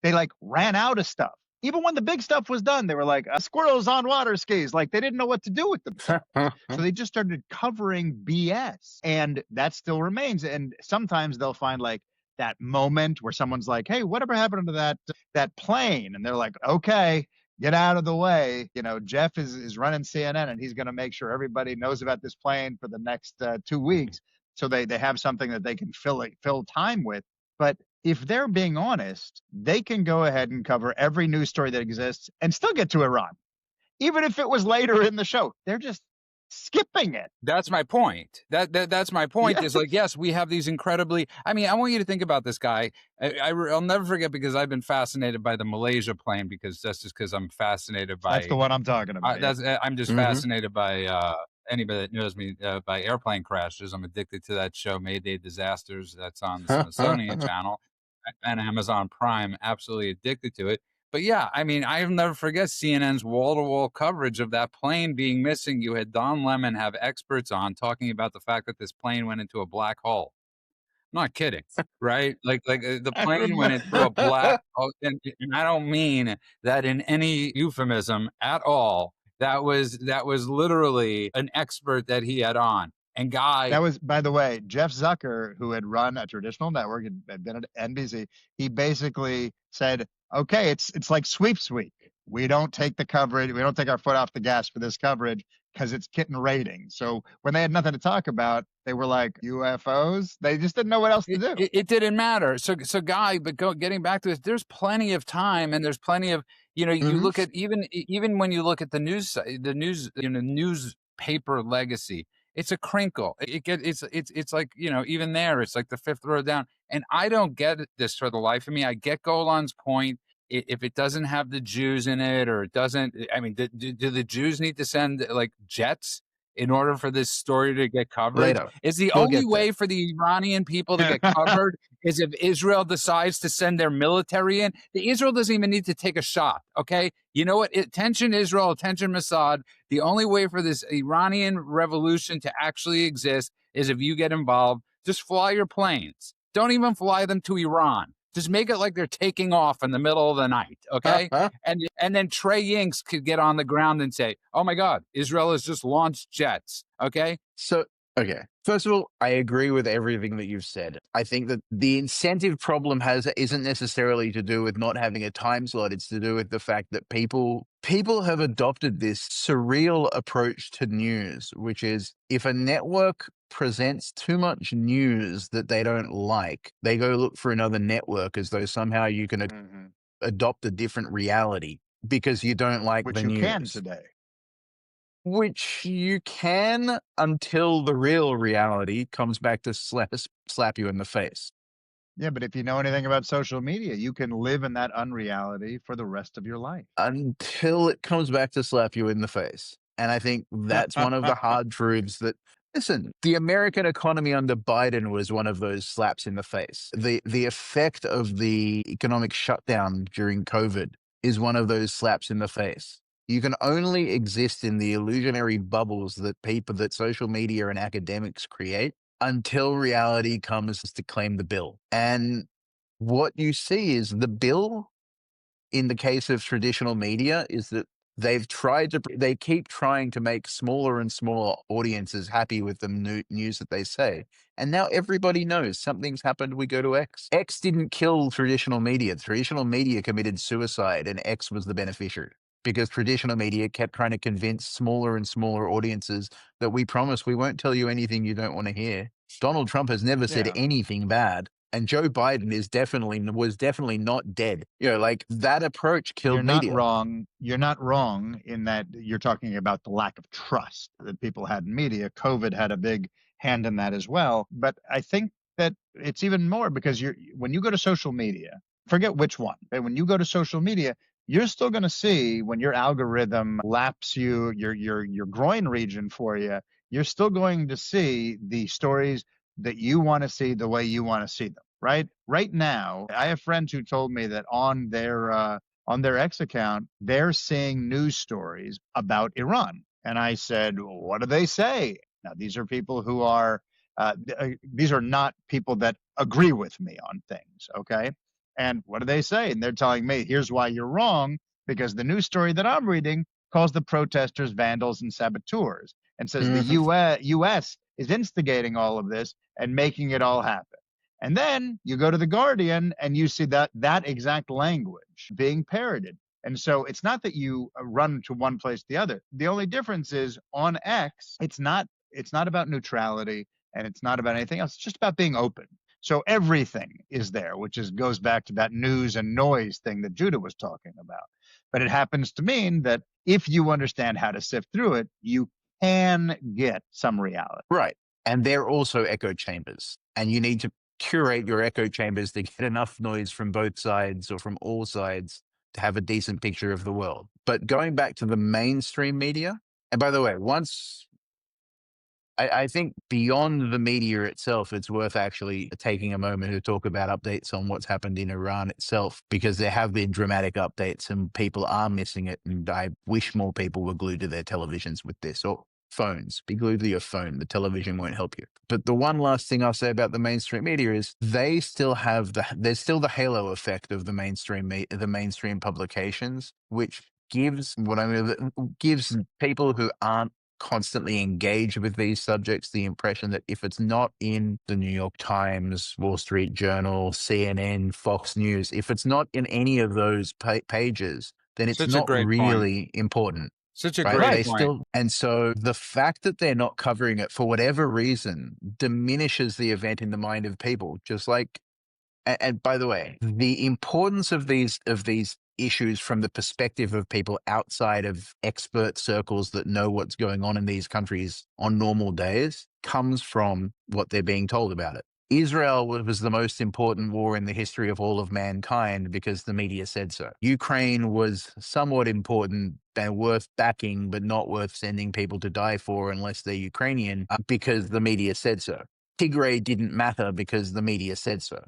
S2: they like ran out of stuff. Even when the big stuff was done, they were like squirrels on water skis. Like they didn't know what to do with themselves. So they just started covering BS, and that still remains. And sometimes they'll find like that moment where someone's like, "Hey, whatever happened to that plane?" And they're like, "Okay, get out of the way." Jeff is running CNN, and he's going to make sure everybody knows about this plane for the next 2 weeks. so they have something that they can fill time with. But if they're being honest, they can go ahead and cover every news story that exists and still get to Iran, even if it was later in the show. They're just skipping it.
S1: That's my point. That's my point.
S2: Yes,
S1: Is like, yes, we have these incredibly. I mean, I want you to think about this guy. I'll never forget, because I've been fascinated by the Malaysia plane, because that's just because I'm fascinated
S2: that's
S1: by.
S2: the one I'm talking about. Yep.
S1: That's I'm just
S3: Hmm.
S1: fascinated by anybody that knows me, by airplane crashes. I'm addicted to that show, Mayday Disasters. That's on the Smithsonian Channel and Amazon Prime. Absolutely addicted to it. But yeah, I mean, I'll never forget CNN's wall-to-wall coverage of that plane being missing. You had Don Lemon have experts on talking about the fact that this plane went into a black hole. I'm not kidding, right? The
S2: I
S1: plane went into
S2: remember.
S1: a black hole, and I don't mean that in any euphemism at all. That was literally an expert that he had on. And guy,
S2: That was, by the way, Jeff Zucker, who had run a traditional network, had been at NBC. He basically said, "Okay, it's like sweeps week. We don't take the coverage. We don't take our foot off the gas for this coverage because it's getting ratings." So when they had nothing to talk about, they were like UFOs. They just didn't know what else to do.
S1: it didn't matter. So guy, but getting back to this, there's plenty of time, and there's plenty of, you
S3: Hmm.
S1: look at, even when you look at the news, newspaper legacy, it's a crinkle. It's like, even there, it's like the fifth row down. And I don't get this for the life of me. I get Golan's point. If it doesn't have the Jews in it, or it doesn't, I mean, do the Jews need to send like jets in order for this story to get coverage?
S3: Later.
S1: Is the
S3: We'll
S1: only
S3: get there.
S1: way for the Iranian people to get covered is if Israel decides to send their military in? The Israel doesn't even need to take a shot. Okay. You know what? Attention Israel, attention Mossad. The only way for this Iranian revolution to actually exist is if you get involved. Just fly your planes. Don't even fly them to Iran. Just make it like they're taking off in the middle of the night. Okay. And then Trey Yinks could get on the ground and say, "Oh my God, Israel has just launched jets." Okay.
S3: So, okay. First of all, I agree with everything that you've said. I think that the incentive problem isn't necessarily to do with not having a time slot. It's to do with the fact that people have adopted this surreal approach to news, which is if a network presents too much news that they don't like, they go look for another network as though somehow you can
S2: Mhm.
S3: adopt a different reality because you don't like
S2: Which
S3: the
S2: you can
S3: news.
S2: today.
S3: Which you can until the real reality comes back to slap you in the face.
S2: Yeah, but if you know anything about social media, you can live in that unreality for the rest of your life.
S3: Until it comes back to slap you in the face. And I think that's one of the hard truths that listen, the American economy under Biden was one of those slaps in the face. The effect of the economic shutdown during COVID is one of those slaps in the face. You can only exist in the illusionary bubbles that social media and academics create until reality comes to claim the bill. And what you see is the bill in the case of traditional media is that they keep trying to make smaller and smaller audiences happy with the news that they say. And now everybody knows something's happened. We go to X. X didn't kill traditional media. Traditional media committed suicide, and X was the beneficiary because traditional media kept trying to convince smaller and smaller audiences that we promise we won't tell you anything you don't want to hear. Donald Trump has never said
S2: Yeah.
S3: anything bad. And Joe Biden was definitely not dead. Like that approach
S2: You're
S3: killed
S2: not
S3: media.
S2: wrong. You're not wrong in that you're talking about the lack of trust that people had in media. COVID had a big hand in that as well. But I think that it's even more because when you go to social media, forget which one, but when you go to social media, you're still going to see when your algorithm laps your groin region for you, you're still going to see the stories that you want to see the way you want to see them. Right now, I have friends who told me that on their X account, they're seeing news stories about Iran. And I said, well, what do they say? Now, these are people who are, these are not people that agree with me on things. Okay. And what do they say? And they're telling me, here's why you're wrong, because the news story that I'm reading calls the protesters vandals and saboteurs and says the
S3: Mhm.
S2: US is instigating all of this and making it all happen. And then you go to the Guardian and you see that exact language being parroted. And so it's not that you run to one place to the other. The only difference is on X, it's not about neutrality and it's not about anything else. It's just about being open. So everything is there, which is goes back to that news and noise thing that Judah was talking about. But it happens to mean that if you understand how to sift through it, you can get some reality.
S3: Right. And they're also echo chambers. And you need to curate your echo chambers to get enough noise from both sides or from all sides to have a decent picture of the world. But going back to the mainstream media, and by the way, I think beyond the media itself, it's worth actually taking a moment to talk about updates on what's happened in Iran itself, because there have been dramatic updates and people are missing it. And I wish more people were glued to their televisions with this, or phones. Be glued to your phone. The television won't help you. But the one last thing I'll say about the mainstream media is they still have there's still the halo effect of the mainstream publications, which gives people who aren't constantly engage with these subjects the impression that if it's not in the New York Times, Wall Street Journal, CNN, Fox News, if it's not in any of those pages, then it's
S1: Such a
S3: not
S1: great point.
S3: really important.
S1: Such a
S3: Right.
S1: great
S3: They
S2: Right.
S1: point.
S3: still, and so the fact that they're not covering it for whatever reason diminishes the event in the mind of people. Just like, and by the way, the importance of these issues from the perspective of people outside of expert circles that know what's going on in these countries on normal days comes from what they're being told about it. Israel was the most important war in the history of all of mankind because the media said so. Ukraine was somewhat important and worth backing, but not worth sending people to die for unless they're Ukrainian because the media said so. Tigray didn't matter because the media said so.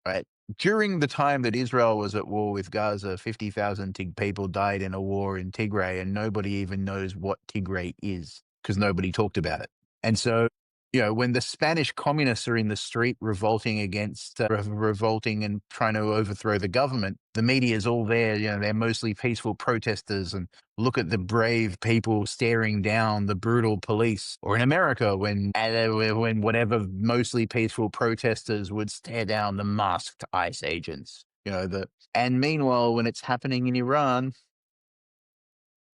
S3: Right. During the time that Israel was at war with Gaza, 50,000 people died in a war in Tigray, and nobody even knows what Tigray is because nobody talked about it. And so, when the Spanish communists are in the street revolting revolting and trying to overthrow the government, the media is all there. They're mostly peaceful protesters, and look at the brave people staring down the brutal police. Or in America, when whatever mostly peaceful protesters would stare down the masked ICE agents. And meanwhile, when it's happening in Iran,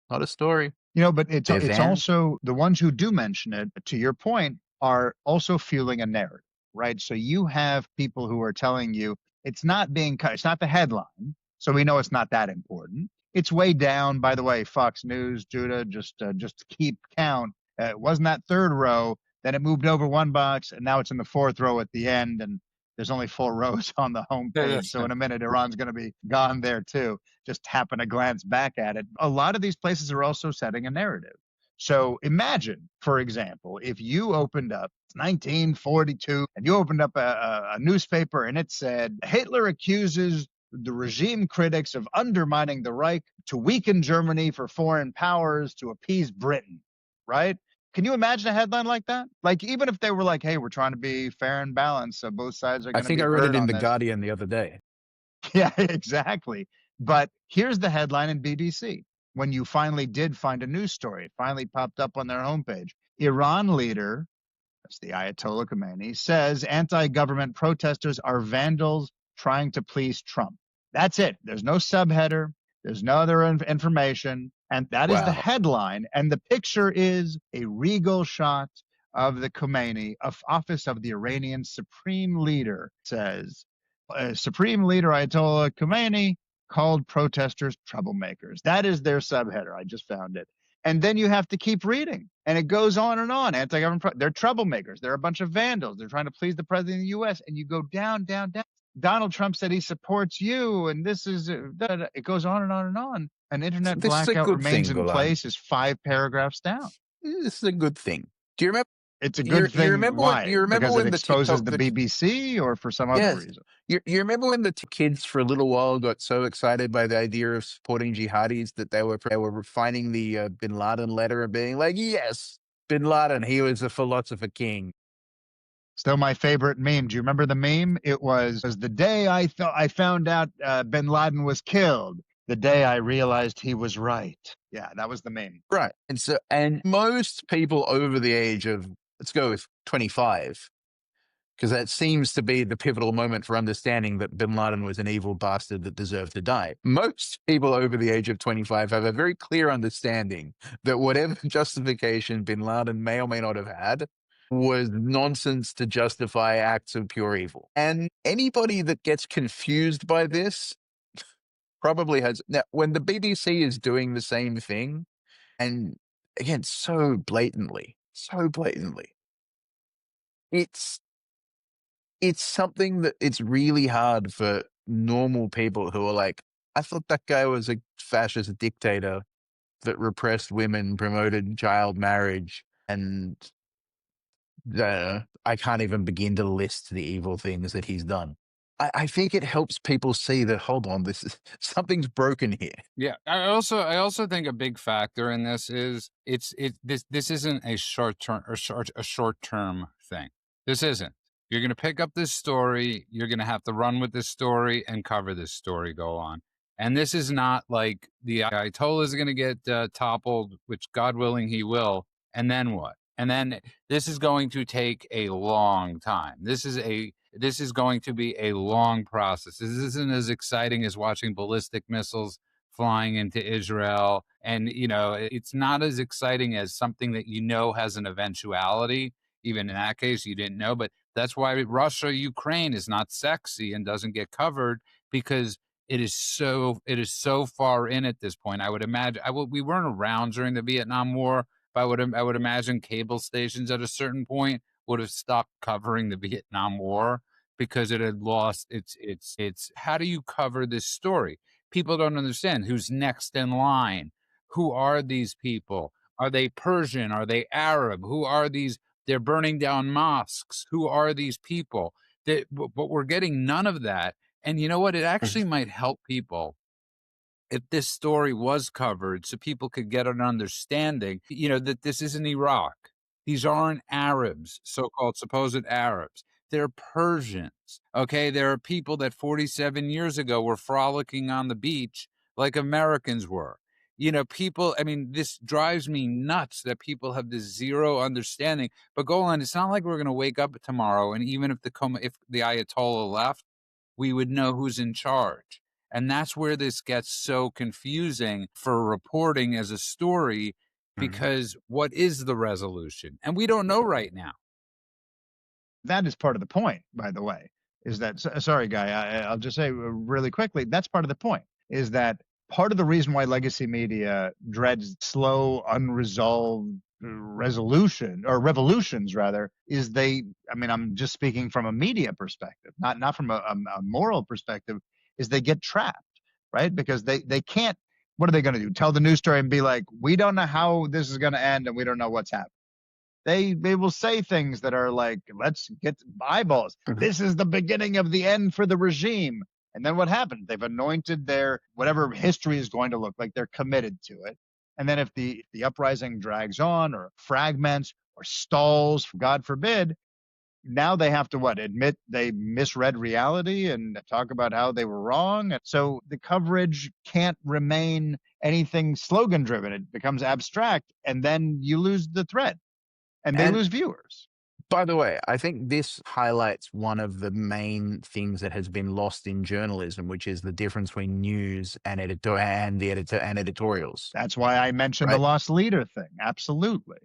S3: not a story.
S2: But it's
S3: They're
S2: it's
S3: van.
S2: also the ones who do mention it, to your point, are also fueling a narrative, right? So you have people who are telling you it's not being cut, it's not the headline, so we know it's not that important. It's way down. By the way, Fox News, Judah, just to keep count, it wasn't that third row. Then it moved over one box, and now it's in the fourth row at the end, and there's only four rows on the homepage. So in a minute, Iran's going to be gone there too. Just happen to glance back at it. A lot of these places are also setting a narrative. So imagine, for example, if you opened up 1942 and you opened up a newspaper and it said Hitler accuses the regime critics of undermining the Reich to weaken Germany for foreign powers to appease Britain, right? Can you imagine a headline like that? Like, even if they were like, hey, we're trying to be fair and balanced, so both sides are
S3: I
S2: going to
S3: think
S2: be
S3: I read it
S2: heard
S3: in
S2: on
S3: The
S2: this.
S3: Guardian the other day.
S2: Yeah, exactly. But here's the headline in BBC. When you finally did find a news story, it finally popped up on their homepage. Iran leader, that's the Ayatollah Khomeini, says anti-government protesters are vandals trying to please Trump. That's it. There's no subheader. There's no other information. And that is the
S3: Wow.
S2: headline. And the picture is a regal shot of the Khomeini, of office of the Iranian supreme leader, says Supreme Leader Ayatollah Khomeini called protesters troublemakers. That is their subheader. I just found it. And then you have to keep reading. And it goes on and on. Anti-government, they're troublemakers. They're a bunch of vandals. They're trying to please the president of the U.S. And you go down, down, down. Donald Trump said he supports you. And this is, it goes on and on and on. An internet
S3: This is a
S2: blackout
S3: good
S2: remains
S3: thing,
S2: in
S3: Golan.
S2: place is 5 paragraphs down.
S3: This is a good thing. Do you remember?
S2: It's a
S3: You
S2: good
S3: you
S2: thing.
S3: remember when
S2: Why?
S3: you remember
S2: Because it
S3: when the
S2: exposes
S3: TikTok
S2: the BBC or for some other
S3: yes,
S2: reason?
S3: you remember when the kids for a little while got so excited by the idea of supporting jihadis that they were finding the Bin Laden letter and being like, yes, Bin Laden, he was a philosopher king.
S2: Still my favorite meme. Do you remember the meme? It was the day I thought I found out Bin Laden was killed. The day I realized he was right. Yeah, that was the meme.
S3: Right. And most people over the age of, let's go with 25, because that seems to be the pivotal moment for understanding that Bin Laden was an evil bastard that deserved to die. Most people over the age of 25 have a very clear understanding that whatever justification Bin Laden may or may not have had, was nonsense to justify acts of pure evil. And anybody that gets confused by this probably has. Now, when the BBC is doing the same thing, and again, so blatantly, it's it's something that it's really hard for normal people who are like, I thought that guy was a fascist dictator that repressed women, promoted child marriage, and I can't even begin to list the evil things that he's done. I think it helps people see that, hold on, this is something's broken here.
S1: Yeah, I also think a big factor in this is this isn't a short term thing. This isn't. You're going to pick up this story. You're going to have to run with this story and cover this story. Go on. And this is not like the Ayatollah is going to get toppled, which God willing he will. And then what? And then this is going to take a long time. This is going to be a long process. This isn't as exciting as watching ballistic missiles flying into Israel. And, it's not as exciting as something that has an eventuality. Even in that case, you didn't know. But that's why Russia, Ukraine is not sexy and doesn't get covered, because it is so far in at this point. I would imagine we weren't around during the Vietnam War, but I would imagine cable stations at a certain point would have stopped covering the Vietnam War because it had lost its how do you cover this story? People don't understand who's next in line. Who are these people? Are they Persian? Are they Arab? Who are these? They're burning down mosques. Who are these people? But we're getting none of that. And you know what? It actually might help people if this story was covered so people could get an understanding, that this isn't Iraq. These aren't Arabs, so-called supposed Arabs. They're Persians. Okay. There are people that 47 years ago were frolicking on the beach like Americans were. People, I mean, this drives me nuts that people have this zero understanding. But Golan, it's not like we're going to wake up tomorrow and even if the Ayatollah left, we would know who's in charge. And that's where this gets so confusing for reporting as a story,
S3: Mhm.
S1: because what is the resolution? And we don't know right now.
S2: That is part of the point, by the way, is that sorry, Guy, I'll just say really quickly, that's part of the point, is that part of the reason why legacy media dreads slow, unresolved resolution or revolutions rather is I mean, I'm just speaking from a media perspective, not from a moral perspective, is they get trapped, right? Because they can't, what are they going to do? Tell the news story and be like, we don't know how this is going to end and we don't know what's happening. They will say things that are like, let's get eyeballs.
S3: Mhm.
S2: This is the beginning of the end for the regime. And then what happened? They've anointed their whatever history is going to look like. They're committed to it. And then if the uprising drags on or fragments or stalls, God forbid, now they have to what? Admit they misread reality and talk about how they were wrong. So the coverage can't remain anything slogan driven. It becomes abstract, and then you lose the thread and they
S3: And
S2: lose viewers.
S3: by the way, I think this highlights one of the main things that has been lost in journalism, which is the difference between news and editorials,
S2: That's why I mentioned the
S3: right?
S2: lost leader thing. Absolutely.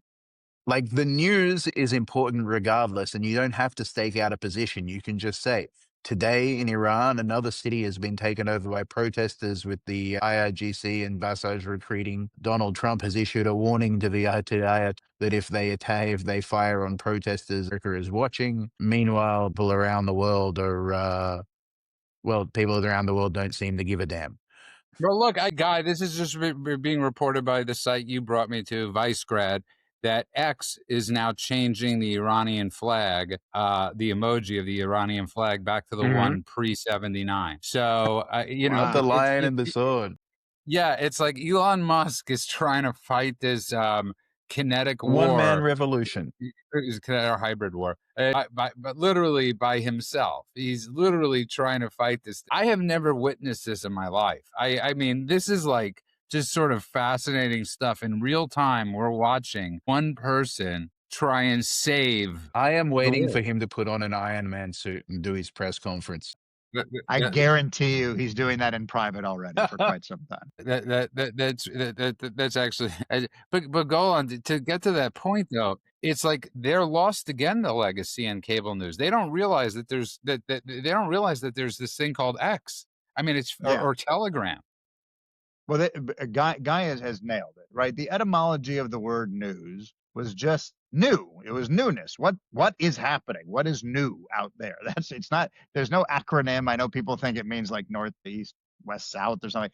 S3: Like the news is important regardless, and you don't have to stake out a position. You can just say, today in Iran, another city has been taken over by protesters with the IRGC and Bassage retreating. Donald Trump has issued a warning to the IATF that if they fire on protesters, America is watching. Meanwhile, people around the world don't seem to give a damn.
S1: Well, look, Guy, this is just being reported by the site you brought me to, Vicegrad, that X is now changing the Iranian flag, the emoji of the Iranian flag, back to the
S3: Mhm.
S1: one pre 79. So,
S3: Not the
S2: Wow.
S3: lion and the sword.
S1: yeah, it's like Elon Musk is trying to fight this kinetic
S3: One man
S1: war.
S3: revolution.
S1: Is a hybrid war, but literally by himself. He's literally trying to fight this. I have never witnessed this in my life. I mean, this is like just sort of fascinating stuff. In real time, we're watching one person try and save
S3: I am
S1: the
S3: waiting for
S1: world.
S3: him to put on an Iron Man suit and do his press conference.
S1: that,
S2: I
S1: that,
S2: guarantee you he's doing that in private already for
S1: that,
S2: quite some time.
S1: that's actually, but go on to get to that point though. It's like they're lost again, the legacy in cable news. They don't realize that that they don't realize that there's this thing called X. I mean, it's
S2: Yeah.
S1: or Telegram.
S2: Well, Guy has nailed it, right? The etymology of the word news was just new. It was newness. What is happening? What is new out there? It's not. There's no acronym. I know people think it means like northeast, west, south, or something.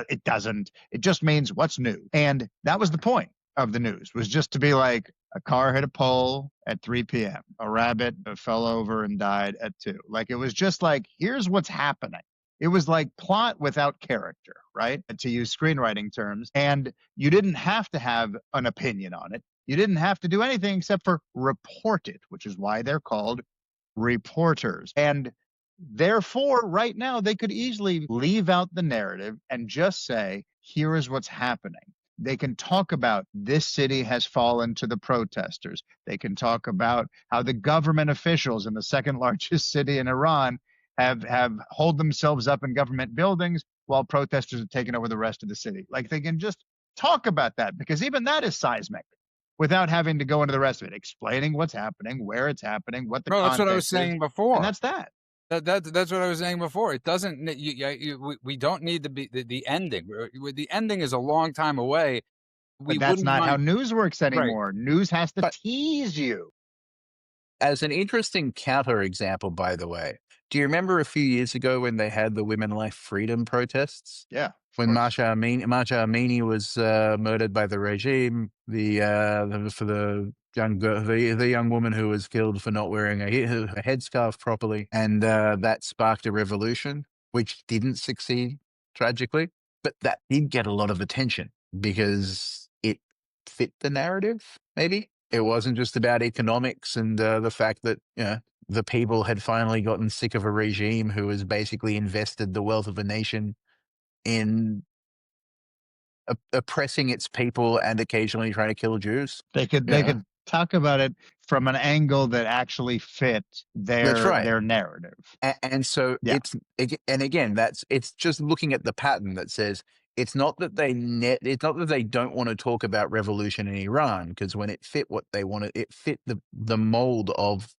S2: It doesn't. It just means what's new. And that was the point of the news, was just to be like a car hit a pole at 3 p.m. A rabbit fell over and died at 2. Like it was just like, here's what's happening. It was like plot without character, right? To use screenwriting terms. And you didn't have to have an opinion on it. You didn't have to do anything except for report it, which is why they're called reporters. And therefore, right now, they could easily leave out the narrative and just say, here is what's happening. They can talk about this city has fallen to the protesters. They can talk about how the government officials in the second largest city in Iran have holed themselves up in government buildings while protesters have taken over the rest of the city. Like they can just talk about that, because even that is seismic, without having to go into the rest of it, explaining what's happening, where it's happening, what the
S1: No, that's what I was
S2: context is,
S1: saying
S2: and
S1: before.
S2: that's that.
S1: That's what I was saying before. It doesn't. We don't need to be the ending. The ending is a long time away. We
S2: But that's
S1: wouldn't
S2: not how
S1: mind.
S2: news works
S1: Right.
S2: anymore. News has to
S3: But
S2: tease you.
S3: as an interesting counter example, by the way, do you remember a few years ago when they had the Women Life Freedom protests?
S2: Yeah, of
S3: When
S2: course.
S3: Masha Amini was murdered by the regime, for the young girl, the young woman who was killed for not wearing her headscarf properly, and that sparked a revolution, which didn't succeed tragically, but that did get a lot of attention because it fit the narrative. Maybe it wasn't just about economics and the fact that the people had finally gotten sick of a regime who has basically invested the wealth of a nation in oppressing its people and occasionally trying to kill Jews.
S2: They
S3: Yeah,
S2: could talk about it from an angle that actually fit
S3: that's right.
S2: their narrative.
S3: And so
S2: Yeah.
S3: and again, it's just looking at the pattern that says it's not that they don't want to talk about revolution in Iran, because when it fit what they wanted, it fit the mold of,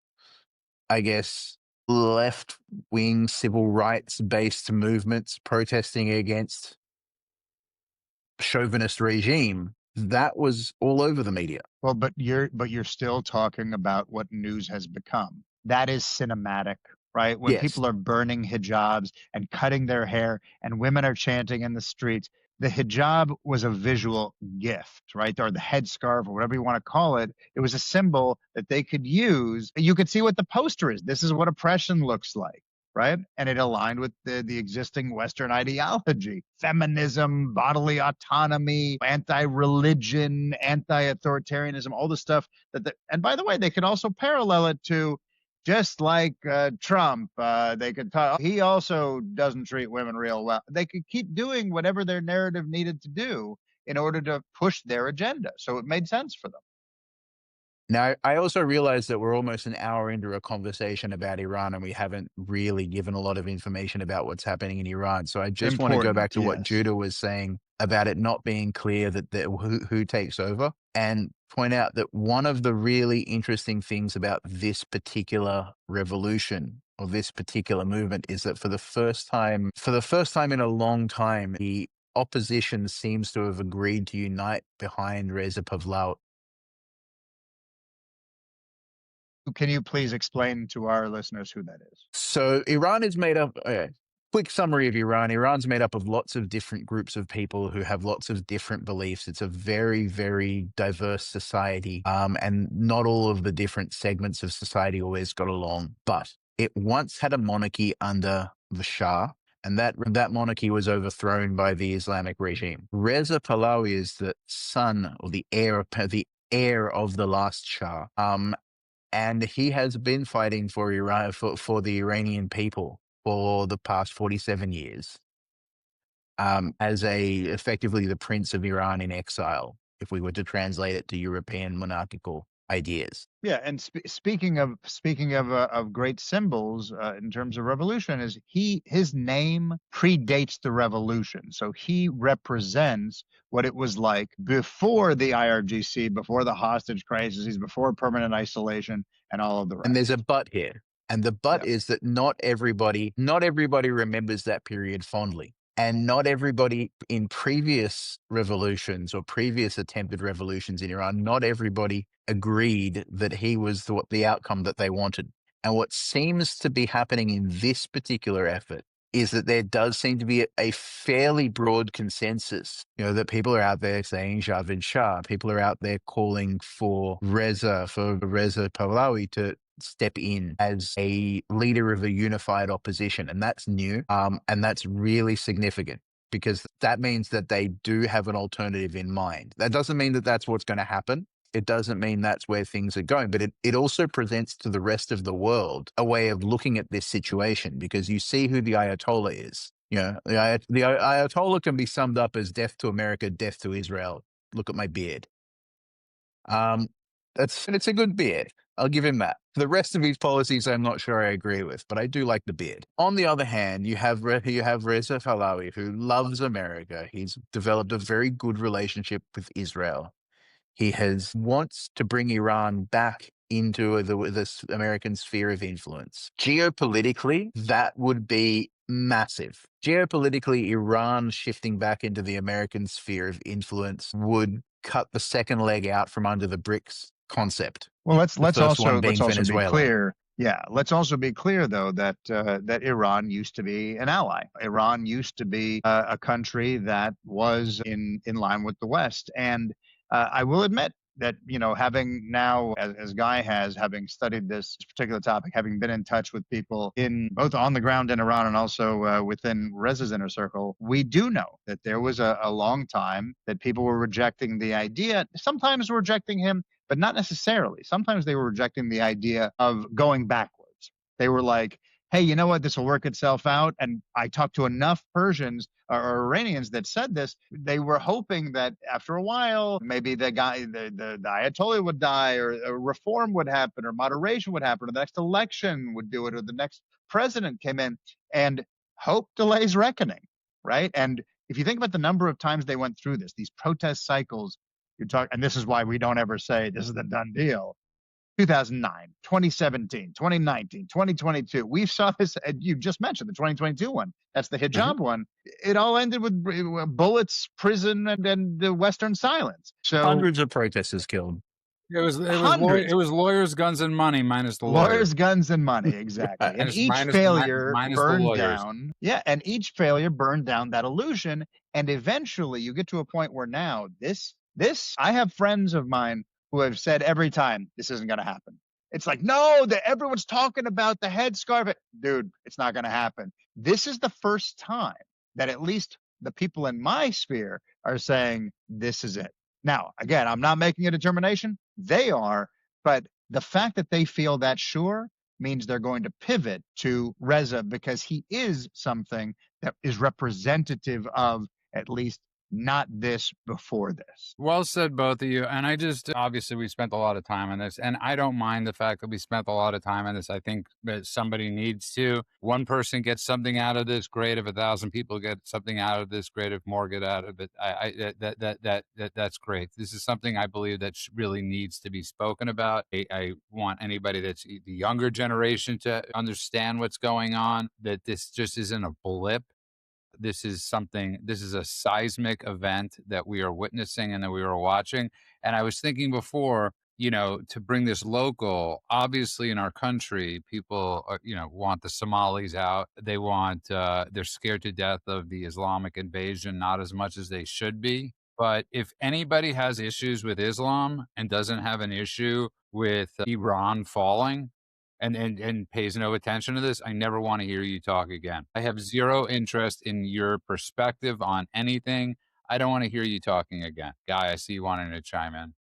S3: I guess, left wing civil rights based movements protesting against chauvinist regime. That was all over the media.
S2: Well, but you're still talking about what news has become. That is cinematic, right? When
S3: Yes.
S2: people are burning hijabs and cutting their hair and women are chanting in the streets, the hijab was a visual gift, right? Or the headscarf or whatever you want to call it. It was a symbol that they could use. You could see what the poster is. This is what oppression looks like, right? And it aligned with the existing Western ideology: feminism, bodily autonomy, anti-religion, anti-authoritarianism, all the stuff and by the way, they could also parallel it to, just like Trump. They could talk. He also doesn't treat women real well. They could keep doing whatever their narrative needed to do in order to push their agenda. So it made sense for them.
S3: Now, I also realize that we're almost an hour into a conversation about Iran and we haven't really given a lot of information about what's happening in Iran. So I just want to go back
S2: Important,
S3: to what
S2: yes.
S3: Judah was saying about it not being clear who takes over, and point out that one of the really interesting things about this particular revolution or this particular movement is that for the first time in a long time, the opposition seems to have agreed to unite behind Reza Pahlavi.
S2: Can you please explain to our listeners who that is?
S3: So Iran is made up. Quick summary of Iran. Iran's made up of lots of different groups of people who have lots of different beliefs. It's a very, very diverse society, and not all of the different segments of society always got along. But it once had a monarchy under the Shah, and that monarchy was overthrown by the Islamic regime. Reza Pahlavi is the son or the heir of the last Shah. And he has been fighting for Iran for the Iranian people for the past 47 years, as effectively the prince of Iran in exile, if we were to translate it to European monarchical ideas.
S2: Yeah, and speaking of great symbols in terms of revolution, is his name predates the revolution, so he represents what it was like before the IRGC, before the hostage crises, before permanent isolation, and all of the
S3: And there's a
S2: rest.
S3: but here. And the but
S2: Yeah.
S3: is that not everybody remembers that period fondly. And not everybody in previous revolutions or previous attempted revolutions in Iran, not everybody agreed that he was the outcome that they wanted. And what seems to be happening in this particular effort is that there does seem to be a fairly broad consensus, that people are out there saying Javid Shah. People are out there calling for Reza Pahlavi to step in as a leader of a unified opposition. And that's new. And that's really significant because that means that they do have an alternative in mind. That doesn't mean that that's what's going to happen. It doesn't mean that's where things are going, but it also presents to the rest of the world a way of looking at this situation because you see who the Ayatollah is. The Ayatollah can be summed up as death to America, death to Israel. Look at my beard. Um, it's a good beard. I'll give him that. The rest of his policies, I'm not sure I agree with, but I do like the beard. On the other hand, you have Reza Pahlavi, who loves America. He's developed a very good relationship with Israel. He wants to bring Iran back into this American sphere of influence. Geopolitically, that would be massive. Geopolitically, Iran shifting back into the American sphere of influence would cut the second leg out from under the BRICS concept.
S2: Well,
S3: The first one
S2: let's
S3: being
S2: also be
S3: Venezuela.
S2: clear. Yeah, let's also be clear though that Iran used to be an ally. Iran used to be a country that was in line with the West, and I will admit that having now, as Guy has, having studied this particular topic, having been in touch with people in both on the ground in Iran and also within Reza's inner circle, we do know that there was a long time that people were rejecting the idea. Sometimes rejecting him, but not necessarily. Sometimes they were rejecting the idea of going backwards. They were like, hey, you know what? This will work itself out. And I talked to enough Persians or Iranians that said this. They were hoping that after a while, maybe the Ayatollah would die, or a reform would happen, or moderation would happen, or the next election would do it, or the next president came in. And hope delays reckoning, right? And if you think about the number of times they went through this, these protest cycles, and this is why we don't ever say this is the done deal. 2009, 2017, 2019, 2022. We saw this, you just mentioned the 2022 one. That's the
S3: Mhm.
S2: hijab one. It all ended with bullets, prison, and the Western silence. So
S3: Hundreds of protesters killed.
S2: hundreds.
S1: It was lawyers, guns, and money minus the lawyers,
S2: Lawyers, guns, and money, exactly. And
S1: minus
S2: each
S1: minus
S2: failure
S1: minus the
S2: burned
S1: lawyers.
S2: down, yeah, and each failure burned down that illusion. And eventually you get to a point where now I have friends of mine who have said every time this isn't going to happen. It's like, no, that everyone's talking about the headscarf. Dude, it's not going to happen. This is the first time that at least the people in my sphere are saying this is it. Now, again, I'm not making a determination. They are, but the fact that they feel that sure means they're going to pivot to Reza because he is something that is representative of at least not this before this.
S1: Well said, both of you. And I just, obviously, we spent a lot of time on this, and I don't mind the fact that we spent a lot of time on this. I think that somebody needs to. One person gets something out of this, great. If 1,000 people get something out of this, great. If more get out of it, that's great. This is something I believe that really needs to be spoken about. I want anybody that's the younger generation to understand what's going on, that this just isn't a blip. This is a seismic event that we are witnessing and that we are watching. And I was thinking before, to bring this local, obviously in our country, people, want the Somalis out. They're scared to death of the Islamic invasion, not as much as they should be. But if anybody has issues with Islam and doesn't have an issue with Iran falling, and pays no attention to this, I never want to hear you talk again. I have zero interest in your perspective on anything. I don't want to hear you talking again. Guy, I see you wanting to chime in,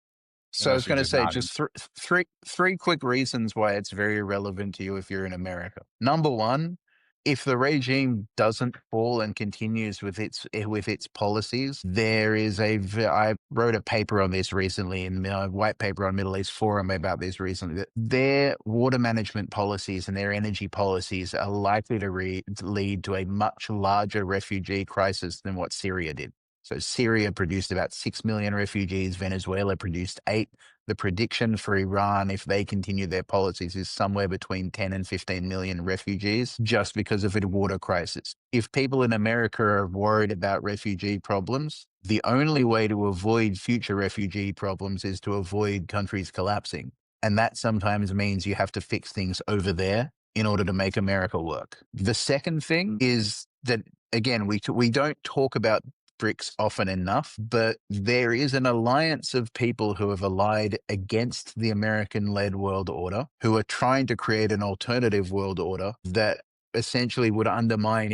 S3: So I was
S1: unless you're
S3: going to
S1: just
S3: say
S1: nodding.
S3: just three quick reasons why it's very relevant to you if you're in America. Number one, if the regime doesn't fall and continues with its policies, there is I wrote a paper on this recently in a white paper on Middle East Forum about this recently. That their water management policies and their energy policies are likely to lead to a much larger refugee crisis than what Syria did. So Syria produced about 6 million refugees. Venezuela produced 8. The prediction for Iran, if they continue their policies, is somewhere between 10 and 15 million refugees just because of a water crisis. If people in America are worried about refugee problems, the only way to avoid future refugee problems is to avoid countries collapsing. And that sometimes means you have to fix things over there in order to make America work. The second thing is that, again, we don't talk about BRICS often enough, but there is an alliance of people who have allied against the American-led world order, who are trying to create an alternative world order that essentially would undermine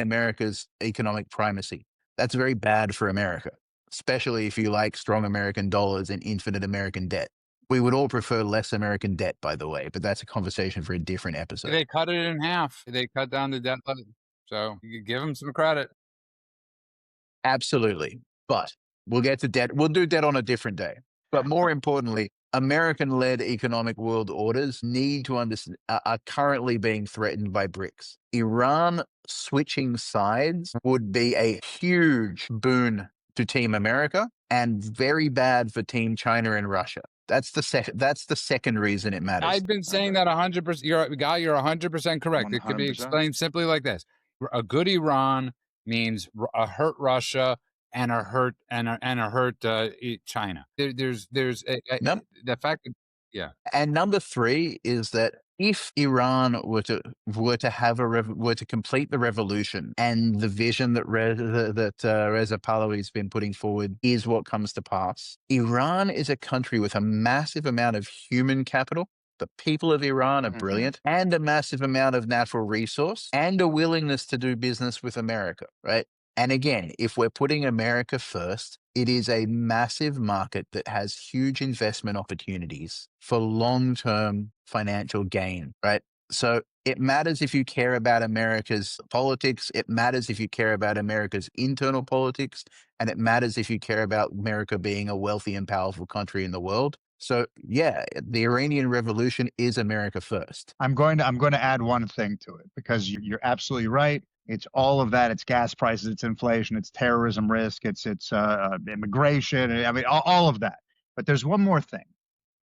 S3: America's economic primacy. That's very bad for America, especially if you like strong American dollars and infinite American debt. We would all prefer less American debt, by the way, but that's a conversation for a different episode.
S1: They cut it in half. They cut down the debt limit. So you give them some credit.
S3: Absolutely. But we'll get to debt. We'll do debt on a different day. But more importantly, American-led economic world orders need to understand are currently being threatened by BRICS. Iran switching sides would be a huge boon to Team America and very bad for Team China and Russia. That's the second. That's the second reason it matters.
S1: I've been saying that 100%. You're 100% correct. It can be
S2: 100%.
S1: explained simply like this: a good Iran means a hurt Russia and a hurt China. There's
S3: Num-
S1: the fact that yeah.
S3: And number three is that if Iran were to have were to complete the revolution and the vision that Reza Pahlavi's been putting forward is what comes to pass, Iran is a country with a massive amount of human capital. The people of Iran are brilliant, and a massive amount of natural resource and a willingness to do business with America, right? And again, if we're putting America first, it is a massive market that has huge investment opportunities for long-term financial gain, right? So it matters if you care about America's politics. It matters if you care about America's internal politics. And it matters if you care about America being a wealthy and powerful country in the world. So yeah, the Iranian Revolution is America first.
S2: I'm going to add one thing to it because you're absolutely right. It's all of that. It's gas prices, it's inflation, it's terrorism risk, it's immigration. I mean, all of that. But there's one more thing.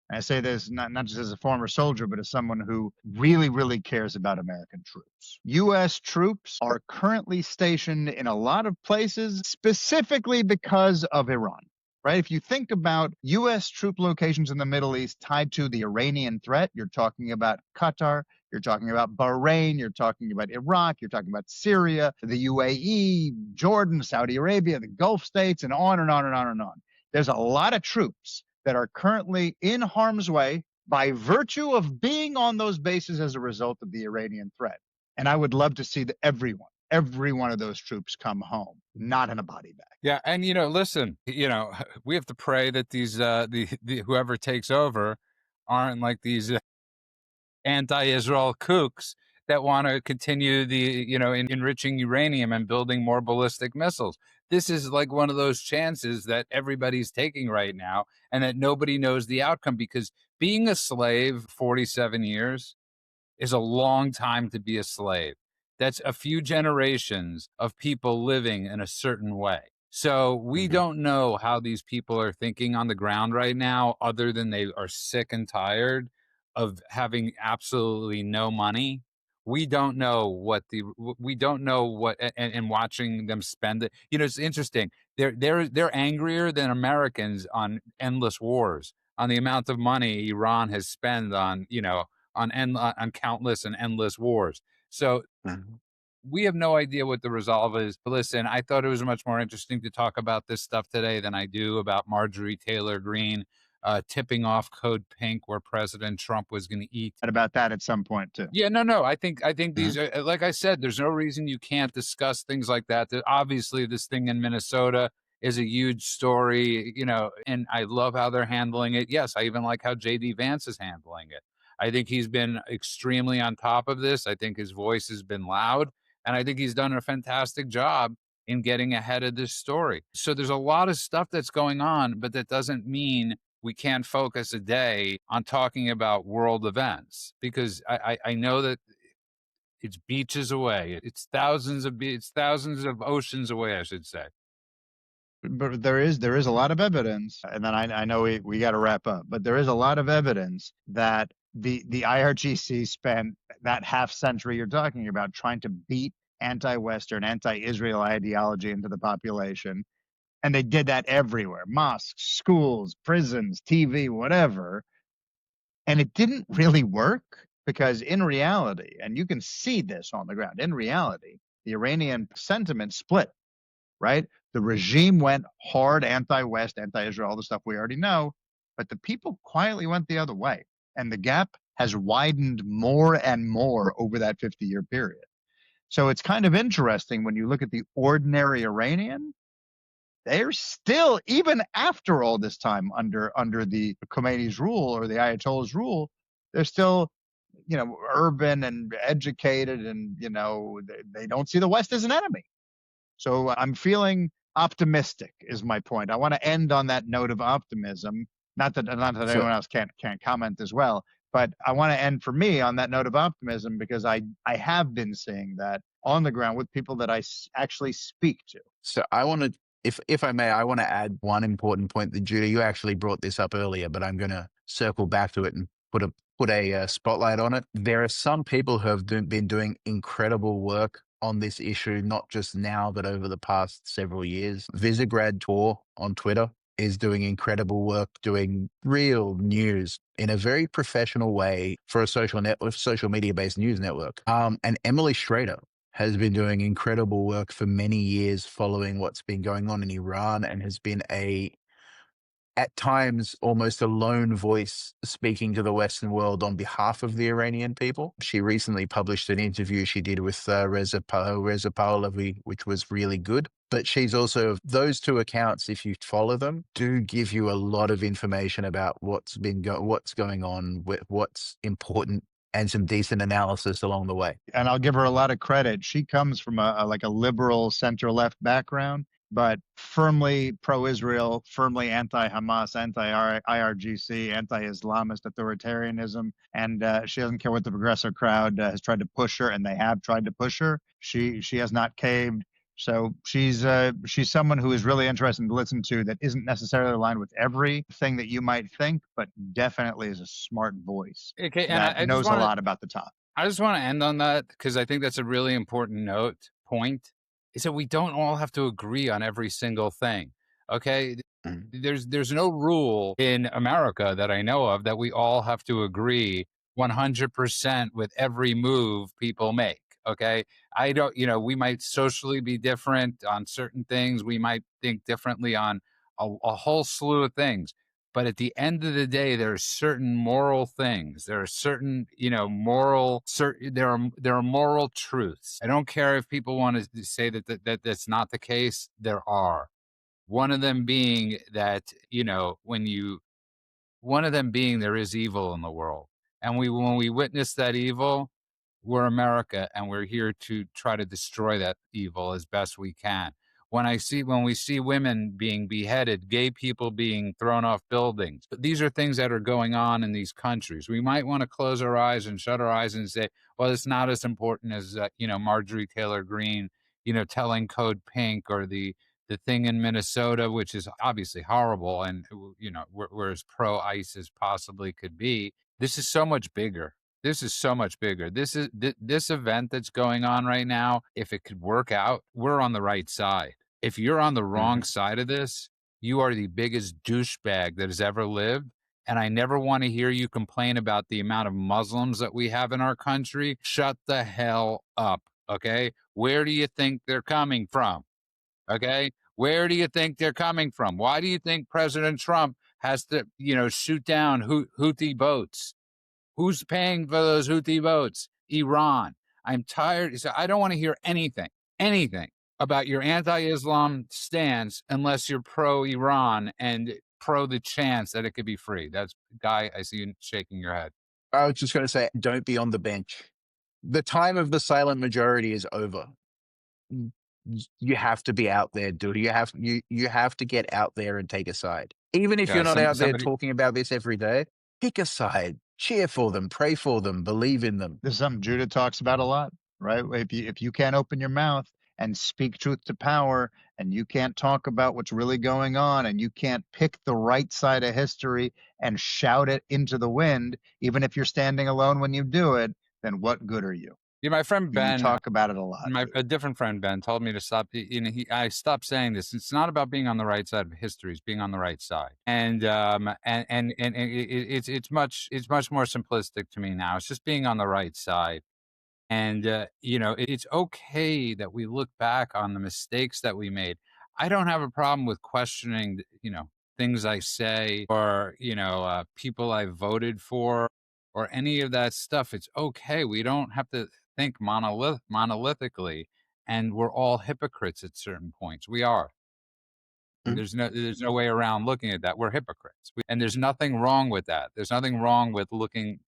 S2: And I say this not just as a former soldier, but as someone who really, really cares about American troops. U.S. troops are currently stationed in a lot of places specifically because of Iran. Right? If you think about U.S. troop locations in the Middle East tied to the Iranian threat, you're talking about Qatar, you're talking about Bahrain, you're talking about Iraq, you're talking about Syria, the UAE, Jordan, Saudi Arabia, the Gulf states, and on and on and on and on. There's a lot of troops that are currently in harm's way by virtue of being on those bases as a result of the Iranian threat. And I would love to see every one of those troops come home, not in a body bag.
S1: Yeah, and listen, we have to pray that these the whoever takes over aren't like these anti-Israel kooks that want to continue the enriching uranium and building more ballistic missiles. This is like one of those chances that everybody's taking right now, and that nobody knows the outcome, because being a slave 47 years is a long time to be a slave. That's a few generations of people living in a certain way. So we don't know how these people are thinking on the ground right now, other than they are sick and tired of having absolutely no money. We don't know we don't know what, and watching them spend it. It's interesting. They're angrier than Americans on endless wars, on the amount of money Iran has spent on countless and endless wars. So we have no idea what the resolve is. But listen, I thought it was much more interesting to talk about this stuff today than I do about Marjorie Taylor Greene tipping off Code Pink, where President Trump was going to eat.
S2: About that at some point too.
S1: Yeah, no. I think these are, like I said, there's no reason you can't discuss things like that. Obviously, this thing in Minnesota is a huge story, and I love how they're handling it. Yes, I even like how JD Vance is handling it. I think he's been extremely on top of this. I think his voice has been loud, and I think he's done a fantastic job in getting ahead of this story. So there's a lot of stuff that's going on, but that doesn't mean we can't focus a day on talking about world events, because I know that it's beaches away. It's thousands of oceans away, I should say.
S2: But there is a lot of evidence, and then I know we got to wrap up, but there is a lot of evidence that the IRGC spent that half century you're talking about trying to beat anti-Western, anti-Israel ideology into the population, and they did that everywhere: mosques, schools, prisons, TV, whatever. And it didn't really work because in reality, and you can see this on the ground, in reality, the Iranian sentiment split, right? The regime went hard anti-West, anti-Israel, all the stuff we already know, but the people quietly went the other way. And the gap has widened more and more over that 50-year period. So it's kind of interesting when you look at the ordinary Iranian, they're still, even after all this time under the Khomeini's rule or the Ayatollah's rule, they're still, urban and educated, and they don't see the West as an enemy. So I'm feeling optimistic is my point. I want to end on that note of optimism. Not that
S3: So
S2: anyone else can't comment as well, but I want to end for me on that note of optimism because I have been seeing that on the ground with people that actually speak to.
S3: So I want to, if I may, I want to add one important point that Judah, you actually brought this up earlier, but I'm going to circle back to it and put a spotlight on it. There are some people who have been doing incredible work on this issue, not just now, but over the past several years. Visegrad Tour on Twitter is doing incredible work, doing real news in a very professional way for a social media based news network. And Emily Schrader has been doing incredible work for many years following what's been going on in Iran, and has been at times almost a lone voice speaking to the Western world on behalf of the Iranian people. She recently published an interview she did with Reza Pahlavi, which was really good. But she's also, those two accounts, if you follow them, do give you a lot of information about what's going on, what's important, and some decent analysis along the way.
S2: And I'll give her a lot of credit. She comes from a liberal center left background, but firmly pro-Israel, firmly anti-Hamas, anti-IRGC, anti-Islamist authoritarianism, and she doesn't care what the progressive crowd has tried to push her, and they have tried to push her. She has not caved. So she's someone who is really interesting to listen to, that isn't necessarily aligned with everything that you might think, but definitely is a smart voice
S1: Okay, and
S2: that knows a lot about the topic.
S1: I just want to end on that because I think that's a really important point, is that we don't all have to agree on every single thing. Okay.
S3: Mm.
S1: There's no rule in America that I know of that we all have to agree 100% with every move people make. Okay. I don't, we might socially be different on certain things. We might think differently on a whole slew of things. But at the end of the day, there are certain moral things. There are certain, there are moral truths. I don't care if people want to say that that's not the case. There are. One of them being that, one of them being there is evil in the world. And when we witness that evil, we're America, and we're here to try to destroy that evil as best we can. When we see women being beheaded, gay people being thrown off buildings, these are things that are going on in these countries. We might want to close our eyes and shut our eyes and say, well, it's not as important as Marjorie Taylor Greene, telling Code Pink, or the thing in Minnesota, which is obviously horrible, and we're as pro ICE as possibly could be. This is so much bigger. This is so much bigger. This event that's going on right now. If it could work out, we're on the right side. If you're on the wrong
S3: Mhm.
S1: side of this, you are the biggest douchebag that has ever lived. And I never want to hear you complain about the amount of Muslims that we have in our country. Shut the hell up. Okay. Where do you think they're coming from? Okay. Where do you think they're coming from? Why do you think President Trump has to, shoot down Houthi boats? Who's paying for those Houthi boats? Iran. I'm tired. So I don't want to hear anything about your anti-Islam stance unless you're pro-Iran and pro the chance that it could be free. That's Guy. I see you shaking your head.
S3: I was just going to say, don't be on the bench. The time of the silent majority is over. Mm, you have to be out there, dude. You have to get out there and take a side. Even if
S1: Yeah,
S3: you're not out there
S1: somebody.
S3: talking about this every day, pick a side. Cheer for them, pray for them, believe in them.
S2: This is something Judah talks about a lot, right? If you can't open your mouth and speak truth to power, and you can't talk about what's really going on, and you can't pick the right side of history and shout it into the wind, even if you're standing alone when you do it, then what good are you?
S1: Yeah, my friend
S2: You
S1: Ben,
S2: talk about it a lot,
S1: my
S2: Judah.
S1: a different friend Ben told me to stop. I stopped saying this. It's not about being on the right side of history; it's being on the right side. It's much more simplistic to me now. It's just being on the right side. And, it's okay that we look back on the mistakes that we made. I don't have a problem with questioning, things I say or, people I voted for or any of that stuff. It's okay. We don't have to think monolithically. And we're all hypocrites at certain points. We are.
S3: Mhm.
S1: There's no way around looking at that. We're hypocrites, and there's nothing wrong with that. There's nothing wrong with looking,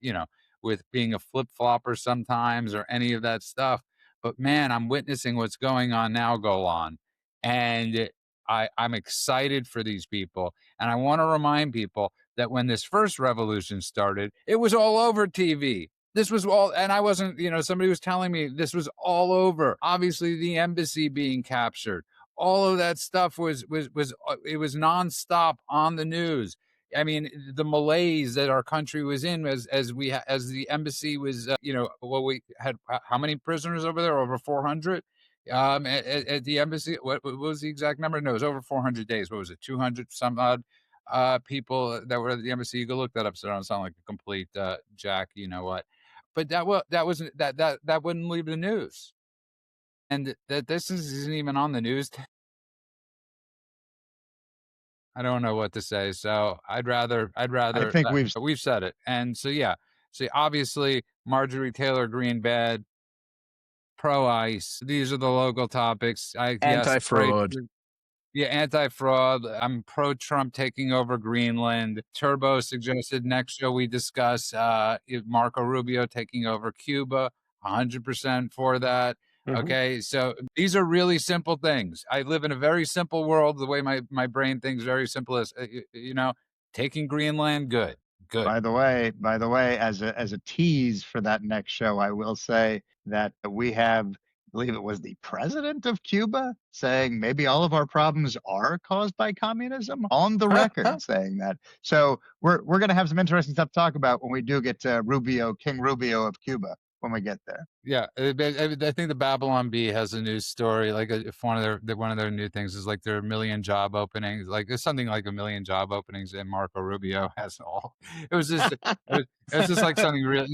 S1: with being a flip flopper sometimes or any of that stuff. But man, I'm witnessing what's going on now go on, and I'm excited for these people, and I want to remind people that when this first revolution started, it was all over TV. This was all, and I wasn't, somebody was telling me this was all over. Obviously, the embassy being captured, all of that stuff was it was nonstop on the news. I mean, the malaise that our country was in as the embassy was, well, we had how many prisoners over there? Over 400 at the embassy. What was the exact number? No, it was over 400 days. What was it? 200 some odd people that were at the embassy. You go look that up, so I don't sound like a complete jack. You know what? But that wasn't that wouldn't leave the news, and that this isn't even on the news. I don't know what to say. So I'd
S2: I
S1: rather
S2: think we've
S1: we've said it. And so yeah. See, obviously Marjorie Taylor Greene bad, pro ICE. These are the local topics. I yes,
S3: Anti fraud.
S1: yeah, anti-fraud. I'm pro-Trump taking over Greenland. Turbo suggested next show we discuss Marco Rubio taking over Cuba. 100% for that.
S3: Mhm.
S1: Okay, so these are really simple things. I live in a very simple world. The way my brain thinks, very simple is, taking Greenland, good, good.
S2: by the way, as a tease for that next show, I will say that we have, I believe it was the president of Cuba saying maybe all of our problems are caused by communism on the record saying that. So we're going to have some interesting stuff to talk about when we do get to Rubio, King Rubio of Cuba when we get there.
S1: Yeah, I think the Babylon Bee has a news story. Like, if one of their new things is like there are a million job openings. Like there's something like a million job openings, and Marco Rubio has all. It was just like something real.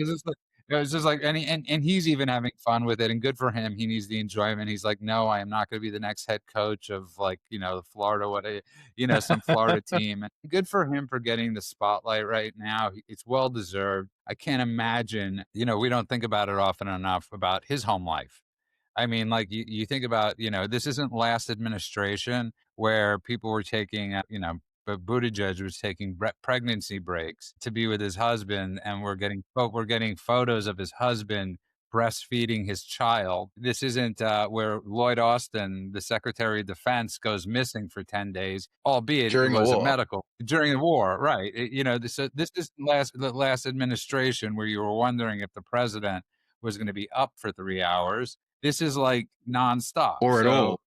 S1: It was just like, and he's even having fun with it, and good for him. He needs the enjoyment. He's like, no, I am not going to be the next head coach of, like, the Florida, some Florida team. And good for him for getting the spotlight right now. It's well deserved. I can't imagine, we don't think about it often enough about his home life. I mean, like, you think about, this isn't last administration where people were taking, but Buttigieg was taking pregnancy breaks to be with his husband, and we're getting photos of his husband breastfeeding his child. This isn't where Lloyd Austin, the Secretary of Defense, goes missing for 10 days, albeit it
S3: During a
S1: was a
S3: war.
S1: medical during the war, right? This is the last administration where you were wondering if the president was going to be up for 3 hours. This is like nonstop.
S3: Or at
S1: So,
S3: all.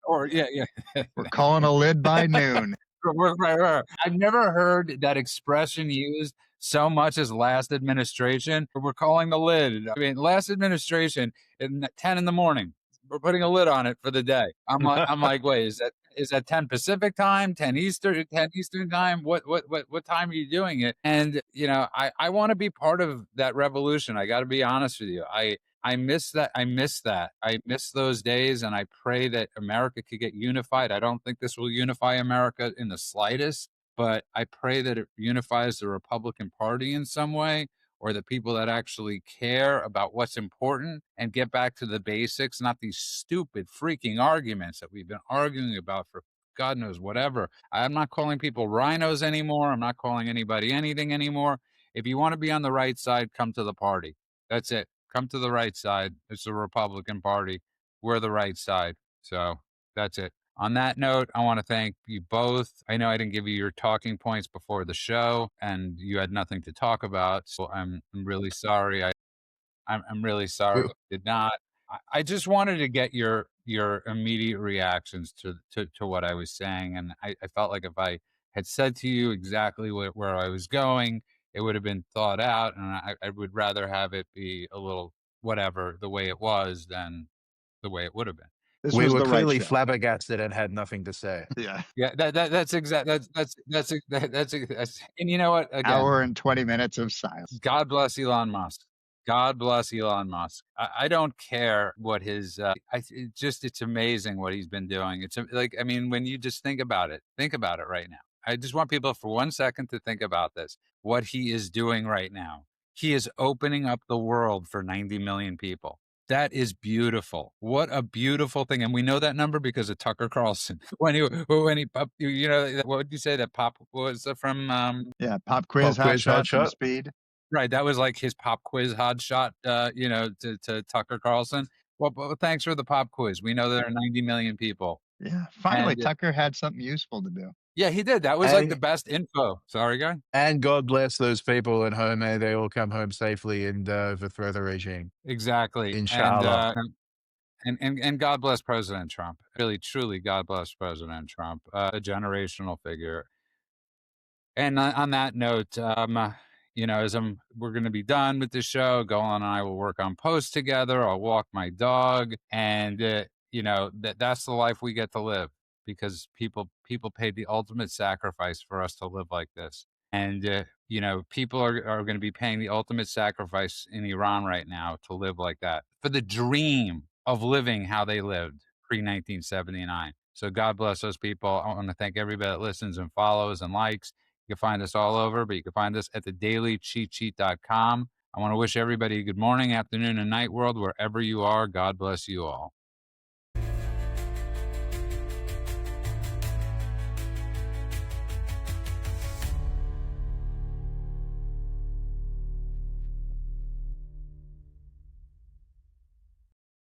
S1: or yeah, yeah.
S2: We're calling a lid by noon.
S1: Right. I've never heard that expression used so much as last administration. We're calling the lid. I mean, last administration at 10 in the morning. We're putting a lid on it for the day. I'm like, wait, is that 10 Pacific time, 10 Eastern time? What time are you doing it? And I want to be part of that revolution. I got to be honest with you. I miss that. I miss that. I miss those days, and I pray that America could get unified. I don't think this will unify America in the slightest, but I pray that it unifies the Republican Party in some way, or the people that actually care about what's important and get back to the basics, not these stupid freaking arguments that we've been arguing about for God knows whatever. I'm not calling people rhinos anymore. I'm not calling anybody anything anymore. If you want to be on the right side, come to the party. That's it. Come to the right side. It's the Republican Party. We're the right side. So that's it. On that note, I want to thank you both. I know I didn't give you your talking points before the show and you had nothing to talk about. So I'm really sorry. I'm really sorry
S3: We-
S1: I did not. I just wanted to get your immediate reactions to what I was saying. And I felt like if I had said to you exactly where I was going, it would have been thought out. And I would rather have it be a little whatever the way it was than the way it would have been.
S2: This
S3: We
S2: was
S3: were
S2: the right
S3: clearly
S2: show.
S3: flabbergasted and had nothing to say.
S2: Yeah.
S1: Yeah, that's exact. That's and you know what? Again,
S2: Hour and 20 minutes of silence.
S1: God bless Elon Musk. God bless Elon Musk. I don't care what his. It's amazing what he's been doing. It's like I mean, when you just think about it right now. I just want people for 1 second to think about this. What he is doing right now. He is opening up the world for 90 million people. That is beautiful. What a beautiful thing. And we know that number because of Tucker Carlson. What would you say that pop was from?
S2: Yeah. Pop quiz,
S3: Pop
S2: hot
S3: quiz, hot
S2: shot from
S3: shot.
S2: Speed.
S1: Right, that was like his pop quiz hot shot, to Tucker Carlson. Well, thanks for the pop quiz. We know there are 90 million people,
S2: Yeah. Finally,
S1: and
S2: Tucker had something useful to do.
S1: yeah, he did. That was like the
S3: And
S1: best info. Sorry, guy.
S3: and God bless those people at home. May they all come home safely and overthrow the regime.
S1: Exactly,
S3: Inshallah.
S1: and God bless President Trump. Really, truly, God bless President Trump, a generational figure. And on that note, as we're going to be done with the show, Golan and I will work on posts together. I'll walk my dog, and that's the life we get to live because people paid the ultimate sacrifice for us to live like this. And people are going to be paying the ultimate sacrifice in Iran right now to live like that for the dream of living how they lived pre 1979. So God bless those people. I want to thank everybody that listens and follows and likes. You can find us all over, but you can find us at thedailycheatsheet.com. I want to wish everybody a good morning, afternoon, and night world, wherever you are. God bless you all.